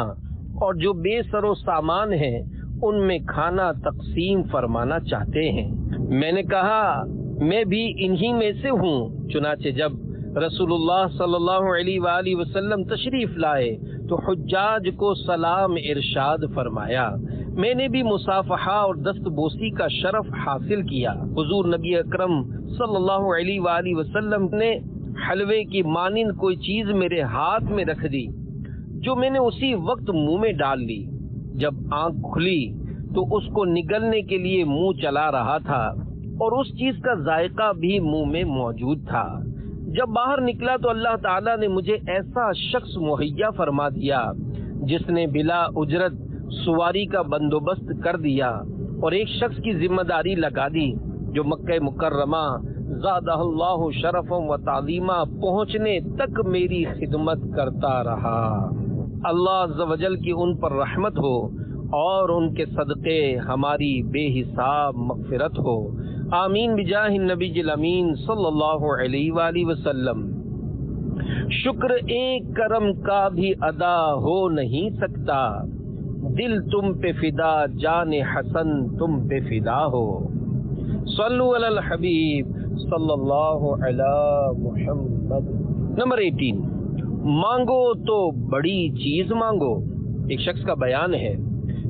S1: اور جو بے سر و سامان ہیں ان میں کھانا تقسیم فرمانا چاہتے ہیں۔ میں نے کہا میں بھی انہی میں سے ہوں۔ چنانچہ جب رسول اللہ صلی اللہ علیہ وآلہ وسلم تشریف لائے تو حجاج کو سلام ارشاد فرمایا۔ میں نے بھی مصافحہ اور دست بوسی کا شرف حاصل کیا۔ حضور نبی اکرم صلی اللہ علیہ وآلہ وسلم نے حلوے کی مانند کوئی چیز میرے ہاتھ میں رکھ دی جو میں نے اسی وقت منہ میں ڈال لی۔ جب آنکھ کھلی تو اس کو نگلنے کے لیے منہ چلا رہا تھا اور اس چیز کا ذائقہ بھی منہ میں موجود تھا۔ جب باہر نکلا تو اللہ تعالیٰ نے مجھے ایسا شخص مہیا فرما دیا جس نے بلا اجرت سواری کا بندوبست کر دیا اور ایک شخص کی ذمہ داری لگا دی جو مکہ مکرمہ زادہ اللہ شرفا و تعظیمہ پہنچنے تک میری خدمت کرتا رہا۔ اللہ عز و جل کی ان پر رحمت ہو اور ان کے صدقے ہماری بے حساب مغفرت ہو، آمین بجاہ النبی الامین صلی اللہ علیہ وآلہ وسلم۔ شکر ایک کرم کا بھی ادا ہو نہیں سکتا، دل تم پہ فدا جان حسن تم پہ فدا ہو، صلو علی الحبیب صلی اللہ علی محمد۔ نمبر 18، مانگو تو بڑی چیز مانگو۔ ایک شخص کا بیان ہے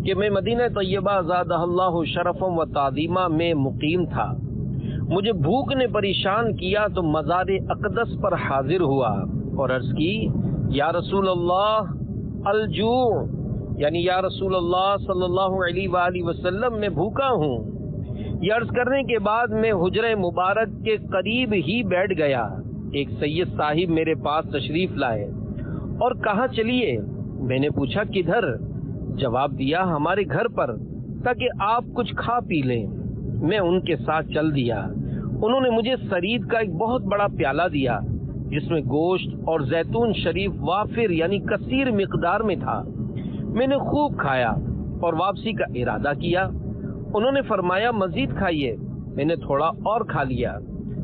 S1: کہ میں مدینہ طیبہ زادہ اللہ شرفا و تعظیمہ میں مقیم تھا، مجھے بھوک نے پریشان کیا تو مزار اقدس پر حاضر ہوا اور عرض کی، یا رسول اللہ الجوع، یعنی یا رسول اللہ صلی اللہ علیہ وآلہ وسلم میں بھوکا ہوں۔ یہ عرض کرنے کے بعد میں حجرہ مبارک کے قریب ہی بیٹھ گیا۔ ایک سید صاحب میرے پاس تشریف لائے اور کہا چلیے۔ میں نے پوچھا کدھر؟ جواب دیا ہمارے گھر پر، تاکہ آپ کچھ کھا پی لیں۔ میں ان کے ساتھ چل دیا۔ انہوں نے مجھے سرید کا ایک بہت بڑا پیالہ دیا جس میں گوشت اور زیتون شریف وافر یعنی کثیر مقدار میں تھا۔ میں نے خوب کھایا اور واپسی کا ارادہ کیا۔ انہوں نے فرمایا مزید کھائیے۔ میں نے تھوڑا اور کھا لیا۔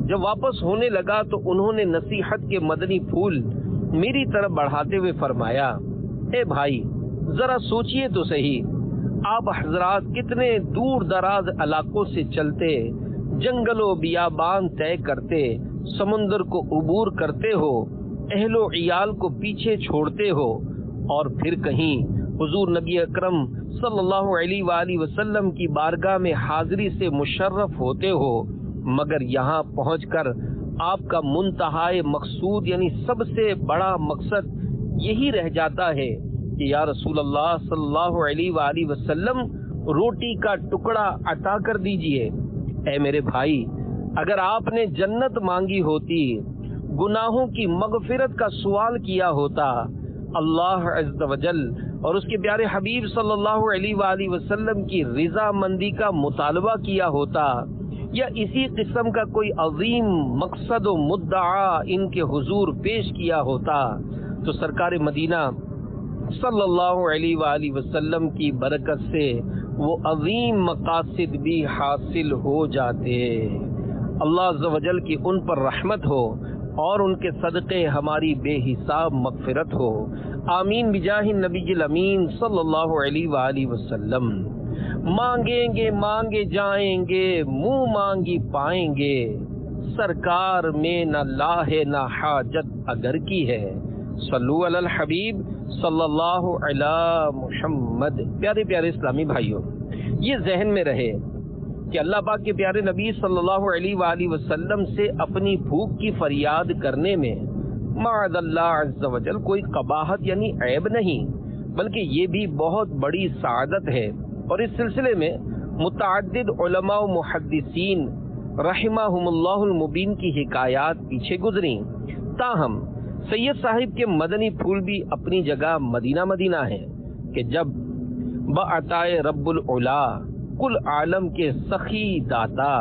S1: جب واپس ہونے لگا تو انہوں نے نصیحت کے مدنی پھول میری طرف بڑھاتے ہوئے فرمایا، اے بھائی ذرا سوچئے تو صحیح، آپ حضرات کتنے دور دراز علاقوں سے چلتے، جنگل و بیابان طے کرتے، سمندر کو عبور کرتے ہو، اہل و عیال کو پیچھے چھوڑتے ہو، اور پھر کہیں حضور نبی اکرم صلی اللہ علیہ وآلہ وسلم کی بارگاہ میں حاضری سے مشرف ہوتے ہو، مگر یہاں پہنچ کر آپ کا منتہائے مقصود یعنی سب سے بڑا مقصد یہی رہ جاتا ہے کہ یا رسول اللہ صلی اللہ علیہ وآلہ وسلم روٹی کا ٹکڑا عطا کر دیجئے۔ اے میرے بھائی، اگر آپ نے جنت مانگی ہوتی، گناہوں کی مغفرت کا سوال کیا ہوتا، اللہ عز و جل اور اس کے پیارے حبیب صلی اللہ علیہ وآلہ وسلم کی رضا مندی کا مطالبہ کیا ہوتا، یا اسی قسم کا کوئی عظیم مقصد و مدعا ان کے حضور پیش کیا ہوتا، تو سرکار مدینہ صلی اللہ علیہ وآلہ وسلم کی برکت سے وہ عظیم مقاصد بھی حاصل ہو جاتے۔ اللہ عز و جل کی ان پر رحمت ہو اور ان کے صدقے ہماری بے حساب مغفرت ہو، آمین بجاہ النبی الامین صلی اللہ علیہ وآلہ وسلم۔ مانگیں گے مانگے جائیں گے، منہ مانگی پائیں گے، سرکار میں نہ لاہ نہ حاجت اگر کی ہے، صلو علی الحبیب صلی اللہ علی محمد۔ پیارے پیارے اسلامی بھائیوں، یہ ذہن میں رہے کہ اللہ پاک کے پیارے نبی صلی اللہ علیہ وآلہ وسلم سے اپنی بھوک کی فریاد کرنے میں معاذ اللہ عز و جل کوئی قباحت یعنی عیب نہیں، بلکہ یہ بھی بہت بڑی سعادت ہے۔ اور اس سلسلے میں متعدد علماء و محدثین رحمہم اللہ المبین کی حکایات پیچھے گزریں، تاہم سید صاحب کے مدنی پھول بھی اپنی جگہ مدینہ مدینہ ہے کہ جب بعطائے رب العلا کل عالم کے سخی داتا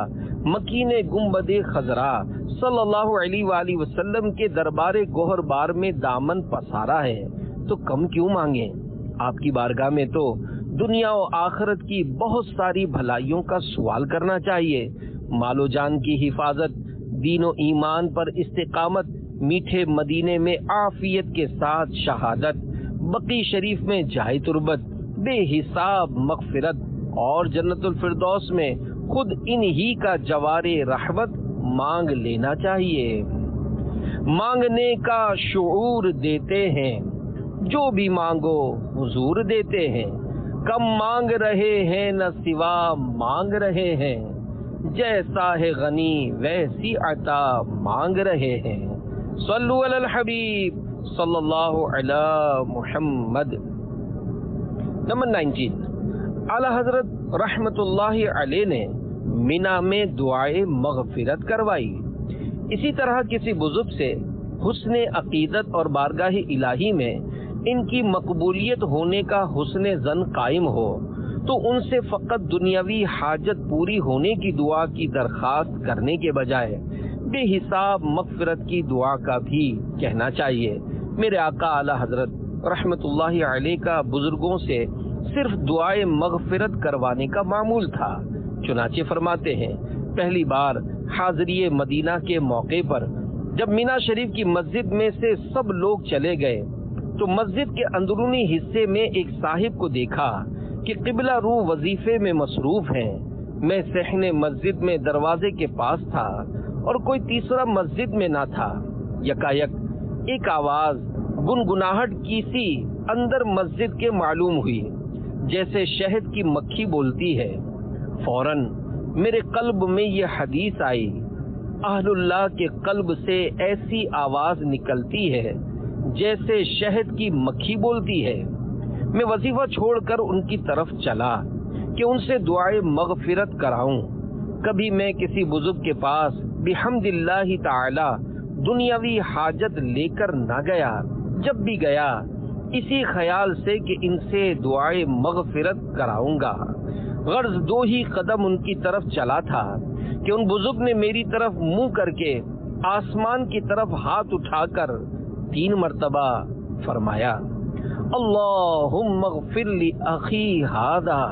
S1: مکین گنبد خضرا صلی اللہ علیہ وآلہ وسلم کے دربار گوہر بار میں دامن پسارا ہے تو کم کیوں مانگیں؟ آپ کی بارگاہ میں تو دنیا و آخرت کی بہت ساری بھلائیوں کا سوال کرنا چاہیے، مال و جان کی حفاظت، دین و ایمان پر استقامت، میٹھے مدینے میں عافیت کے ساتھ شہادت، بقی شریف میں جائے تربت، بے حساب مغفرت، اور جنت الفردوس میں خود انہی کا جوار رحمت مانگ لینا چاہیے۔ مانگنے کا شعور دیتے ہیں، جو بھی مانگو حضور دیتے ہیں، کم مانگ رہے ہیں نہ سوا مانگ رہے ہیں، جیسا ہے غنی ویسی عطا مانگ رہے ہیں، صلو علی الحبیب صلی اللہ علی محمد۔ نمبر 19، اعلی حضرت رحمت اللہ علیہ نے مینا میں دعائے مغفرت کروائی۔ اسی طرح کسی بزرگ سے حسن عقیدت اور بارگاہ الہی میں ان کی مقبولیت ہونے کا حسن ظن قائم ہو تو ان سے فقط دنیاوی حاجت پوری ہونے کی دعا کی درخواست کرنے کے بجائے بے حساب مغفرت کی دعا کا بھی کہنا چاہیے۔ میرے آقا اعلی حضرت رحمت اللہ علیہ کا بزرگوں سے صرف دعائے مغفرت کروانے کا معمول تھا۔ چنانچہ فرماتے ہیں پہلی بار حاضری مدینہ کے موقع پر جب مینا شریف کی مسجد میں سے سب لوگ چلے گئے تو مسجد کے اندرونی حصے میں ایک صاحب کو دیکھا کہ قبلہ رو وظیفے میں مصروف ہیں۔ میں صحن مسجد میں دروازے کے پاس تھا اور کوئی تیسرا مسجد میں نہ تھا۔ یکایک ایک آواز گنگناہٹ کی سی اندر مسجد کے معلوم ہوئی، جیسے شہد کی مکھی بولتی ہے۔ فوراً میرے قلب میں یہ حدیث آئی، اہل اللہ کے قلب سے ایسی آواز نکلتی ہے جیسے شہد کی مکھی بولتی ہے۔ میں وظیفہ چھوڑ کر ان کی طرف چلا کہ ان سے دعائے مغفرت کراؤں۔ کبھی میں کسی بزرگ کے پاس بحمد اللہ تعالی دنیاوی حاجت لے کر نہ گیا، جب بھی گیا اسی خیال سے کہ ان سے دعائے مغفرت کراؤں گا۔ غرض 2 ہی قدم ان کی طرف چلا تھا کہ ان بزرگ نے میری طرف منہ کر کے آسمان کی طرف ہاتھ اٹھا کر 3 مرتبہ فرمایا، اللہم اغفر لی اخی ھذا،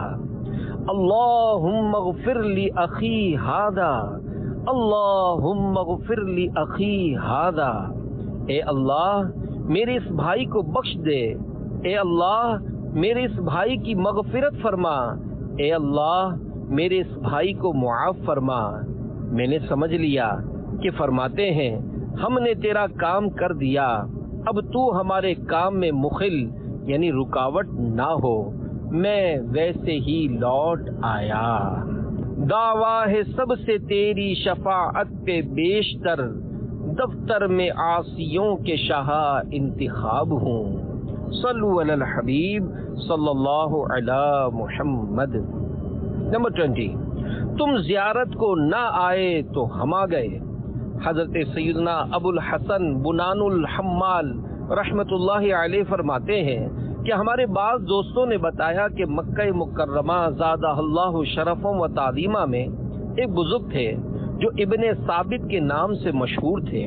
S1: اللہم اغفر لی اخی ھذا، اللہم اغفر لی اخی ھذا۔ اے اللہ میرے اس بھائی کو بخش دے، اے اللہ میرے اس بھائی کی مغفرت فرما، اے اللہ میرے اس بھائی کو معاف فرما۔ میں نے سمجھ لیا کہ فرماتے ہیں ہم نے تیرا کام کر دیا، اب تو ہمارے کام میں مخل یعنی رکاوٹ نہ ہو۔ میں ویسے ہی لوٹ آیا۔ دعویٰ ہے سب سے تیری شفاعت پہ بیشتر، دفتر میں عاصیوں کے شاہ انتخاب ہوں۔ صلو علی الحبیب صلی اللہ علی محمد۔ نمبر 20، تم زیارت کو نہ آئے تو ہم آ گئے۔ حضرت سیدنا ابو الحسن بنان الحمال رحمت اللہ علیہ فرماتے ہیں کہ ہمارے بعض دوستوں نے بتایا کہ مکہ مکرمہ زادہ اللہ شرف و تعظیمہ میں ایک بزرگ تھے جو ابن ثابت کے نام سے مشہور تھے۔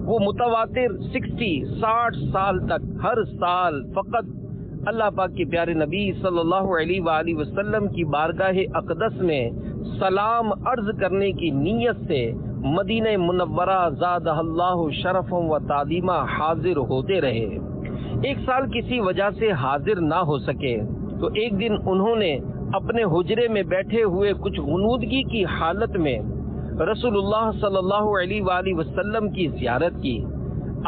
S1: وہ متواتر 60 سال تک ہر سال فقط اللہ پاک کے پیارے نبی صلی اللہ علیہ وآلہ وسلم کی بارگاہ اقدس میں سلام عرض کرنے کی نیت سے مدینہ منورہ زادہ اللہ شرف و تعظیمہ حاضر ہوتے رہے۔ ایک سال کسی وجہ سے حاضر نہ ہو سکے تو ایک دن انہوں نے اپنے حجرے میں بیٹھے ہوئے کچھ غنودگی کی حالت میں رسول اللہ صلی اللہ علیہ وآلہ وسلم کی زیارت کی۔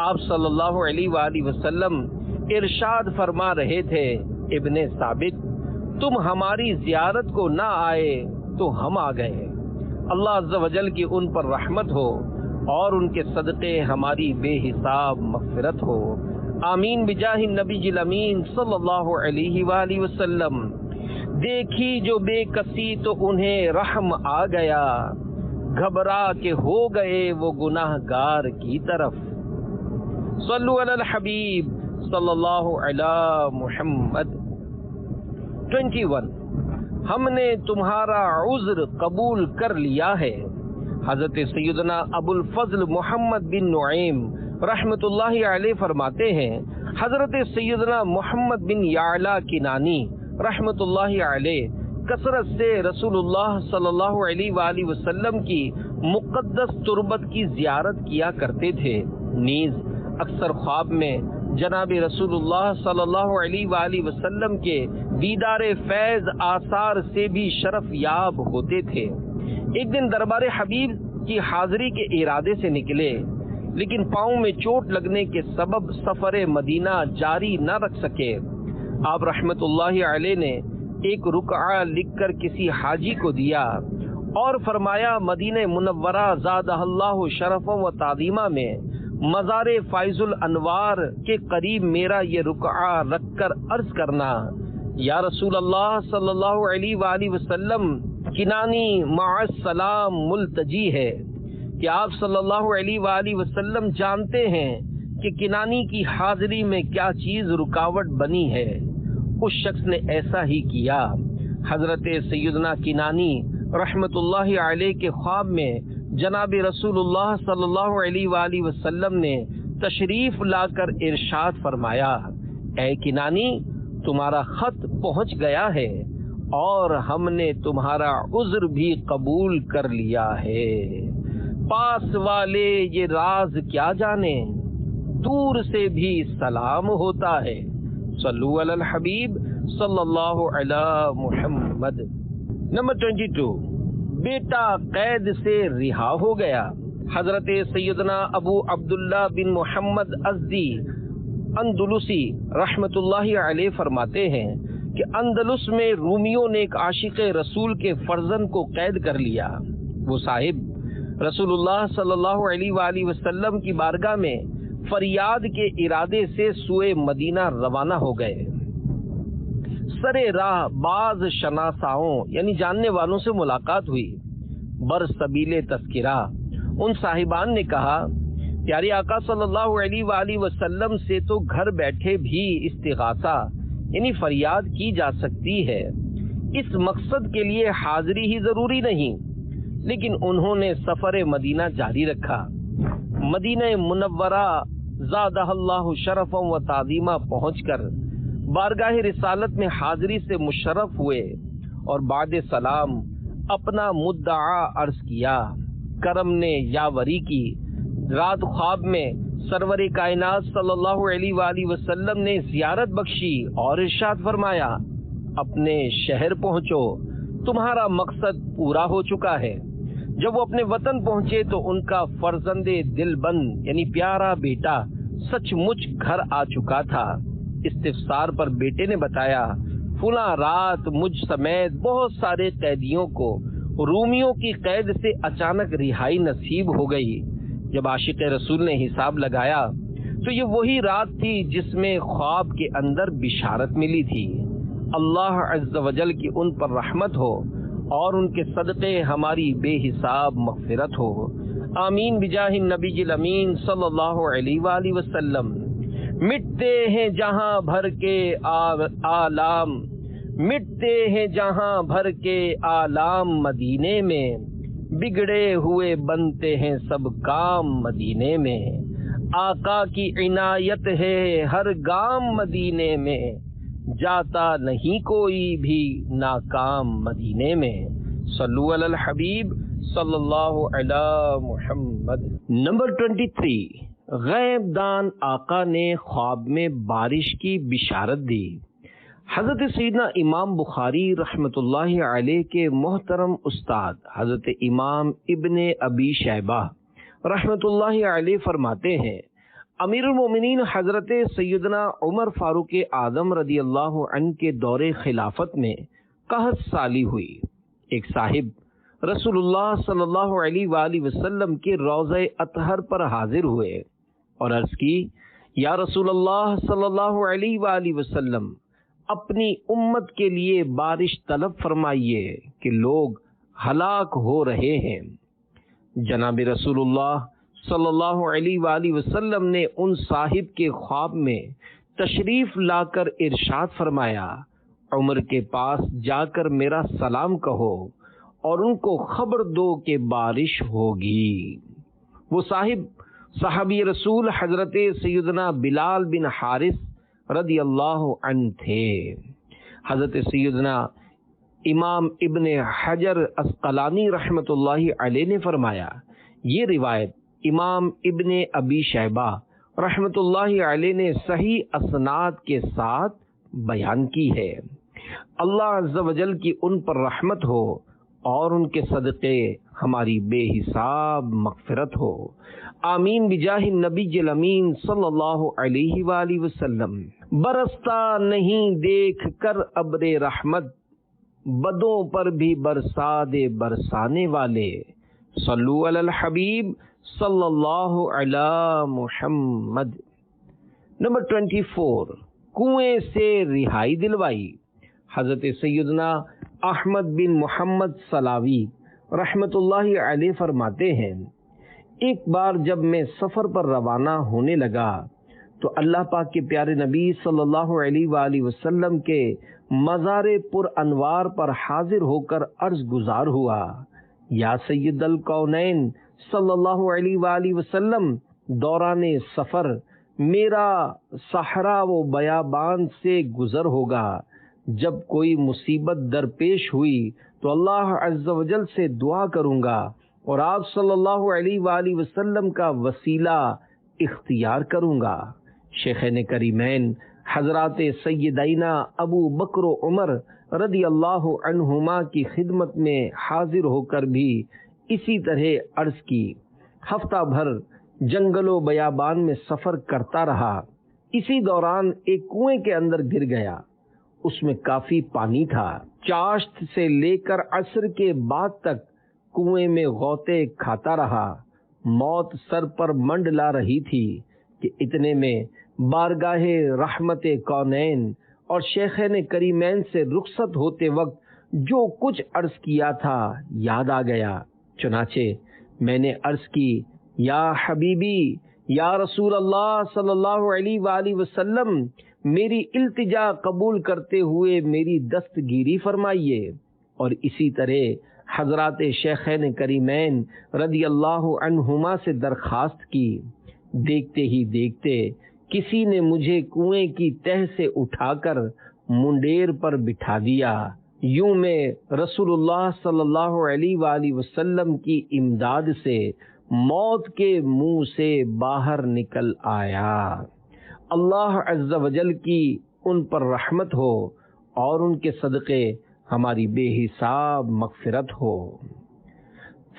S1: آپ صلی اللہ علیہ وآلہ وسلم ارشاد فرما رہے تھے، ابن ثابت تم ہماری زیارت کو نہ آئے تو ہم آ گئے۔ اللہ عز و جل کی ان پر رحمت ہو اور ان کے صدقے ہماری بے حساب مغفرت ہو، آمین بجاہ النبی الامین صلی اللہ علیہ وآلہ وسلم۔ دیکھی جو بے کسی تو انہیں رحم آ گیا، گھبرا کے ہو گئے وہ گناہ گار کی طرف۔ صلو علی الحبیب صلی اللہ علی محمد۔ 21، ہم نے تمہارا عذر قبول کر لیا ہے۔ حضرت سیدنا ابو الفضل محمد بن نعیم رحمت اللہ علیہ فرماتے ہیں حضرت سیدنا محمد بن یعلا کنانی رحمت اللہ علیہ کثرت سے رسول اللہ صلی اللہ علیہ وآلہ وسلم کی مقدس تربت کی زیارت کیا کرتے تھے۔ نیز اکثر خواب میں جناب رسول اللہ صلی اللہ علیہ وآلہ وسلم کے دیدار فیض آثار سے بھی شرف یاب ہوتے تھے۔ ایک دن دربار حبیب کی حاضری کے ارادے سے نکلے، لیکن پاؤں میں چوٹ لگنے کے سبب سفر مدینہ جاری نہ رکھ سکے۔ آپ رحمت اللہ علیہ نے ایک رکعہ لکھ کر کسی حاجی کو دیا اور فرمایا مدینہ منورہ زادہ اللہ شرف و تعظیمہ میں مزار فائز الانوار کے قریب میرا یہ رکعہ رکھ کر عرض کرنا، یا رسول اللہ صلی اللہ علیہ وآلہ وسلم کنانی مع السلام ملتجی ہے کہ آپ صلی اللہ علیہ وآلہ وسلم جانتے ہیں کہ کنانی کی حاضری میں کیا چیز رکاوٹ بنی ہے۔ اس شخص نے ایسا ہی کیا۔ حضرت سیدنا کنانی رحمت اللہ علیہ کے خواب میں جناب رسول اللہ صلی اللہ علیہ وآلہ وسلم نے تشریف لا کر ارشاد فرمایا، اے کنانی تمہارا خط پہنچ گیا ہے اور ہم نے تمہارا عذر بھی قبول کر لیا ہے۔ پاس والے یہ راز کیا جانے، دور سے بھی سلام ہوتا ہے۔ صلو علی الحبیب صلی اللہ علی محمد۔ نمبر 22، بیٹا قید سے رہا ہو گیا۔ حضرت سیدنا ابو عبداللہ بن محمد ازدی اندلسی رحمت اللہ علیہ فرماتے ہیں کہ اندلس میں رومیوں نے ایک عاشق رسول کے فرزند کو قید کر لیا۔ وہ صاحب رسول اللہ صلی اللہ علیہ وآلہ وسلم کی بارگاہ میں فریاد کے ارادے سے سوئے مدینہ روانہ ہو گئے۔ سرے راہ بعض شناساؤں یعنی جاننے والوں سے ملاقات ہوئی۔ برسبیل تذکرہ ان صاحبان نے کہا، پیارے آقا صلی اللہ علیہ وآلہ وسلم سے تو گھر بیٹھے بھی استغاثہ یعنی فریاد کی جا سکتی ہے، اس مقصد کے لیے حاضری ہی ضروری نہیں۔ لیکن انہوں نے سفر مدینہ جاری رکھا۔ مدینہ منورہ زادہ اللہ شرفا و تعظیما پہنچ کر بارگاہ رسالت میں حاضری سے مشرف ہوئے اور بعد سلام اپنا مدعا عرض کیا۔ کرم نے یاوری کی۔ رات خواب میں سرور کائنات صلی اللہ علیہ وآلہ وسلم نے زیارت بخشی اور ارشاد فرمایا، اپنے شہر پہنچو، تمہارا مقصد پورا ہو چکا ہے۔ جب وہ اپنے وطن پہنچے تو ان کا فرزند دل بند یعنی پیارا بیٹا سچ مچ گھر آ چکا تھا۔ استفسار پر بیٹے نے بتایا، فلاں رات مجھ سمیت بہت سارے قیدیوں کو رومیوں کی قید سے اچانک رہائی نصیب ہو گئی۔ جب عاشق رسول نے حساب لگایا تو یہ وہی رات تھی جس میں خواب کے اندر بشارت ملی تھی۔ اللہ عز و جل کی ان پر رحمت ہو اور ان کے صدقے ہماری بے حساب مغفرت ہو، آمین بجاہ النبی الامین صلی اللہ علیہ وآلہ وسلم۔ مٹتے ہیں جہاں بھر کے آلام، مٹتے ہیں جہاں بھر کے آلام مدینے میں، بگڑے ہوئے بنتے ہیں سب کام مدینے میں، آقا کی عنایت ہے ہر گام مدینے میں، جاتا نہیں کوئی بھی ناکام مدینے میں۔ صلو علی الحبیب صلی اللہ علی محمد۔ نمبر 23، غیب دان آقا نے خواب میں بارش کی بشارت دی۔ حضرت سیدنا امام بخاری رحمت اللہ علیہ کے محترم استاد حضرت امام ابن ابی شیبہ رحمت اللہ علیہ فرماتے ہیں، امیر المومنین حضرت سیدنا عمر فاروق اعظم رضی اللہ عنہ کے دور خلافت میں قحط سالی ہوئی۔ ایک صاحب رسول اللہ صلی اللہ علیہ وآلہ وسلم کے روضہ اطہر پر حاضر ہوئے اور عرض کی، یا رسول اللہ صلی اللہ علیہ وآلہ وسلم، اپنی امت کے لیے بارش طلب فرمائیے کہ لوگ ہلاک ہو رہے ہیں۔ جناب رسول اللہ صلی اللہ علیہ وآلہ وسلم نے ان صاحب کے خواب میں تشریف لا کر ارشاد فرمایا، عمر کے پاس جا کر میرا سلام کہو اور ان کو خبر دو کہ بارش ہوگی۔ وہ صاحب صحابی رسول حضرت سیدنا بلال بن حارث رضی اللہ عنہ تھے۔ حضرت سیدنا امام ابن حجر اسقلانی رحمت اللہ علیہ نے فرمایا، یہ روایت امام ابن ابی شیبہ رحمت اللہ علیہ نے صحیح اسناد کے ساتھ بیان کی ہے۔ اللہ عز و جل کی ان پر رحمت ہو اور ان کے صدقے ہماری بے حساب مغفرت ہو، آمین بجاہ النبی الامین صلی اللہ علیہ وآلہ وسلم۔ برستا نہیں دیکھ کر ابر رحمت، بدوں پر بھی برسا دے برسانے والے، صلو علی الحبیب صلی اللہ علی محمد۔ نمبر 24، کنویں سے رہائی دلوائی۔ حضرت سیدنا احمد بن محمد سلاوی رحمت اللہ علیہ فرماتے ہیں، ایک بار جب میں سفر پر روانہ ہونے لگا تو اللہ پاک کے پیارے نبی صلی اللہ علیہ وآلہ وسلم کے مزار پر انوار پر حاضر ہو کر عرض گزار ہوا، یا سید الکونین صلی اللہ علیہ وآلہ وسلم، دوران سفر میرا صحرا و بیابان سے گزر ہوگا۔ جب کوئی مصیبت درپیش ہوئی تو اللہ عز و جل سے دعا کروں گا اور آپ صلی اللہ علیہ وآلہ وسلم کا وسیلہ اختیار کروں گا۔ شیخین کریمین حضرات سیدینا ابو بکر و عمر رضی اللہ عنہما کی خدمت میں حاضر ہو کر بھی اسی طرح عرض کی۔ ہفتہ بھر جنگل و بیابان میں سفر کرتا رہا۔ اسی دوران ایک کنویں کے اندر گر گیا۔ اس میں کافی پانی تھا۔ چاشت سے لے کر عصر کے بعد تک کنویں میں غوطے کھاتا رہا۔ موت سر پر منڈلا رہی تھی کہ اتنے میں بارگاہ رحمت کونین اور شیخین کریمین سے رخصت ہوتے وقت جو کچھ عرض کیا تھا یاد آ گیا۔ چنانچہ میں نے عرض کی، یا حبیبی، یا رسول اللہ صلی اللہ علیہ وآلہ وسلم، میری التجا قبول کرتے ہوئے میری دستگیری فرمائیے۔ اور اسی طرح حضرات شیخین کریمین رضی اللہ عنہما سے درخواست کی۔ دیکھتے ہی دیکھتے کسی نے مجھے کنویں کی تہ سے اٹھا کر منڈیر پر بٹھا دیا۔ یوں میں رسول اللہ صلی اللہ علیہ وآلہ وسلم کی امداد سے موت کے منہ سے باہر نکل آیا۔ اللہ عز و جل کی ان پر رحمت ہو اور ان کے صدقے ہماری بے حساب مغفرت ہو۔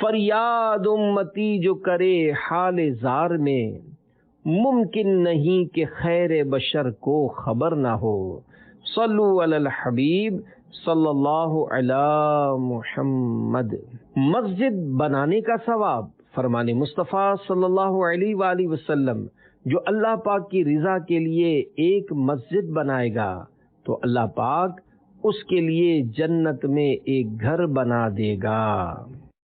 S1: فریاد امتی جو کرے حال زار میں، ممکن نہیں کہ خیر بشر کو خبر نہ ہو۔ صلو علی الحبیب صلی اللہ علی محمد۔ مسجد بنانے کا ثواب، فرمان مصطفیٰ صلی اللہ علیہ وآلہ وسلم، جو اللہ پاک کی رضا کے لیے ایک مسجد بنائے گا تو اللہ پاک اس کے لیے جنت میں ایک گھر بنا دے گا۔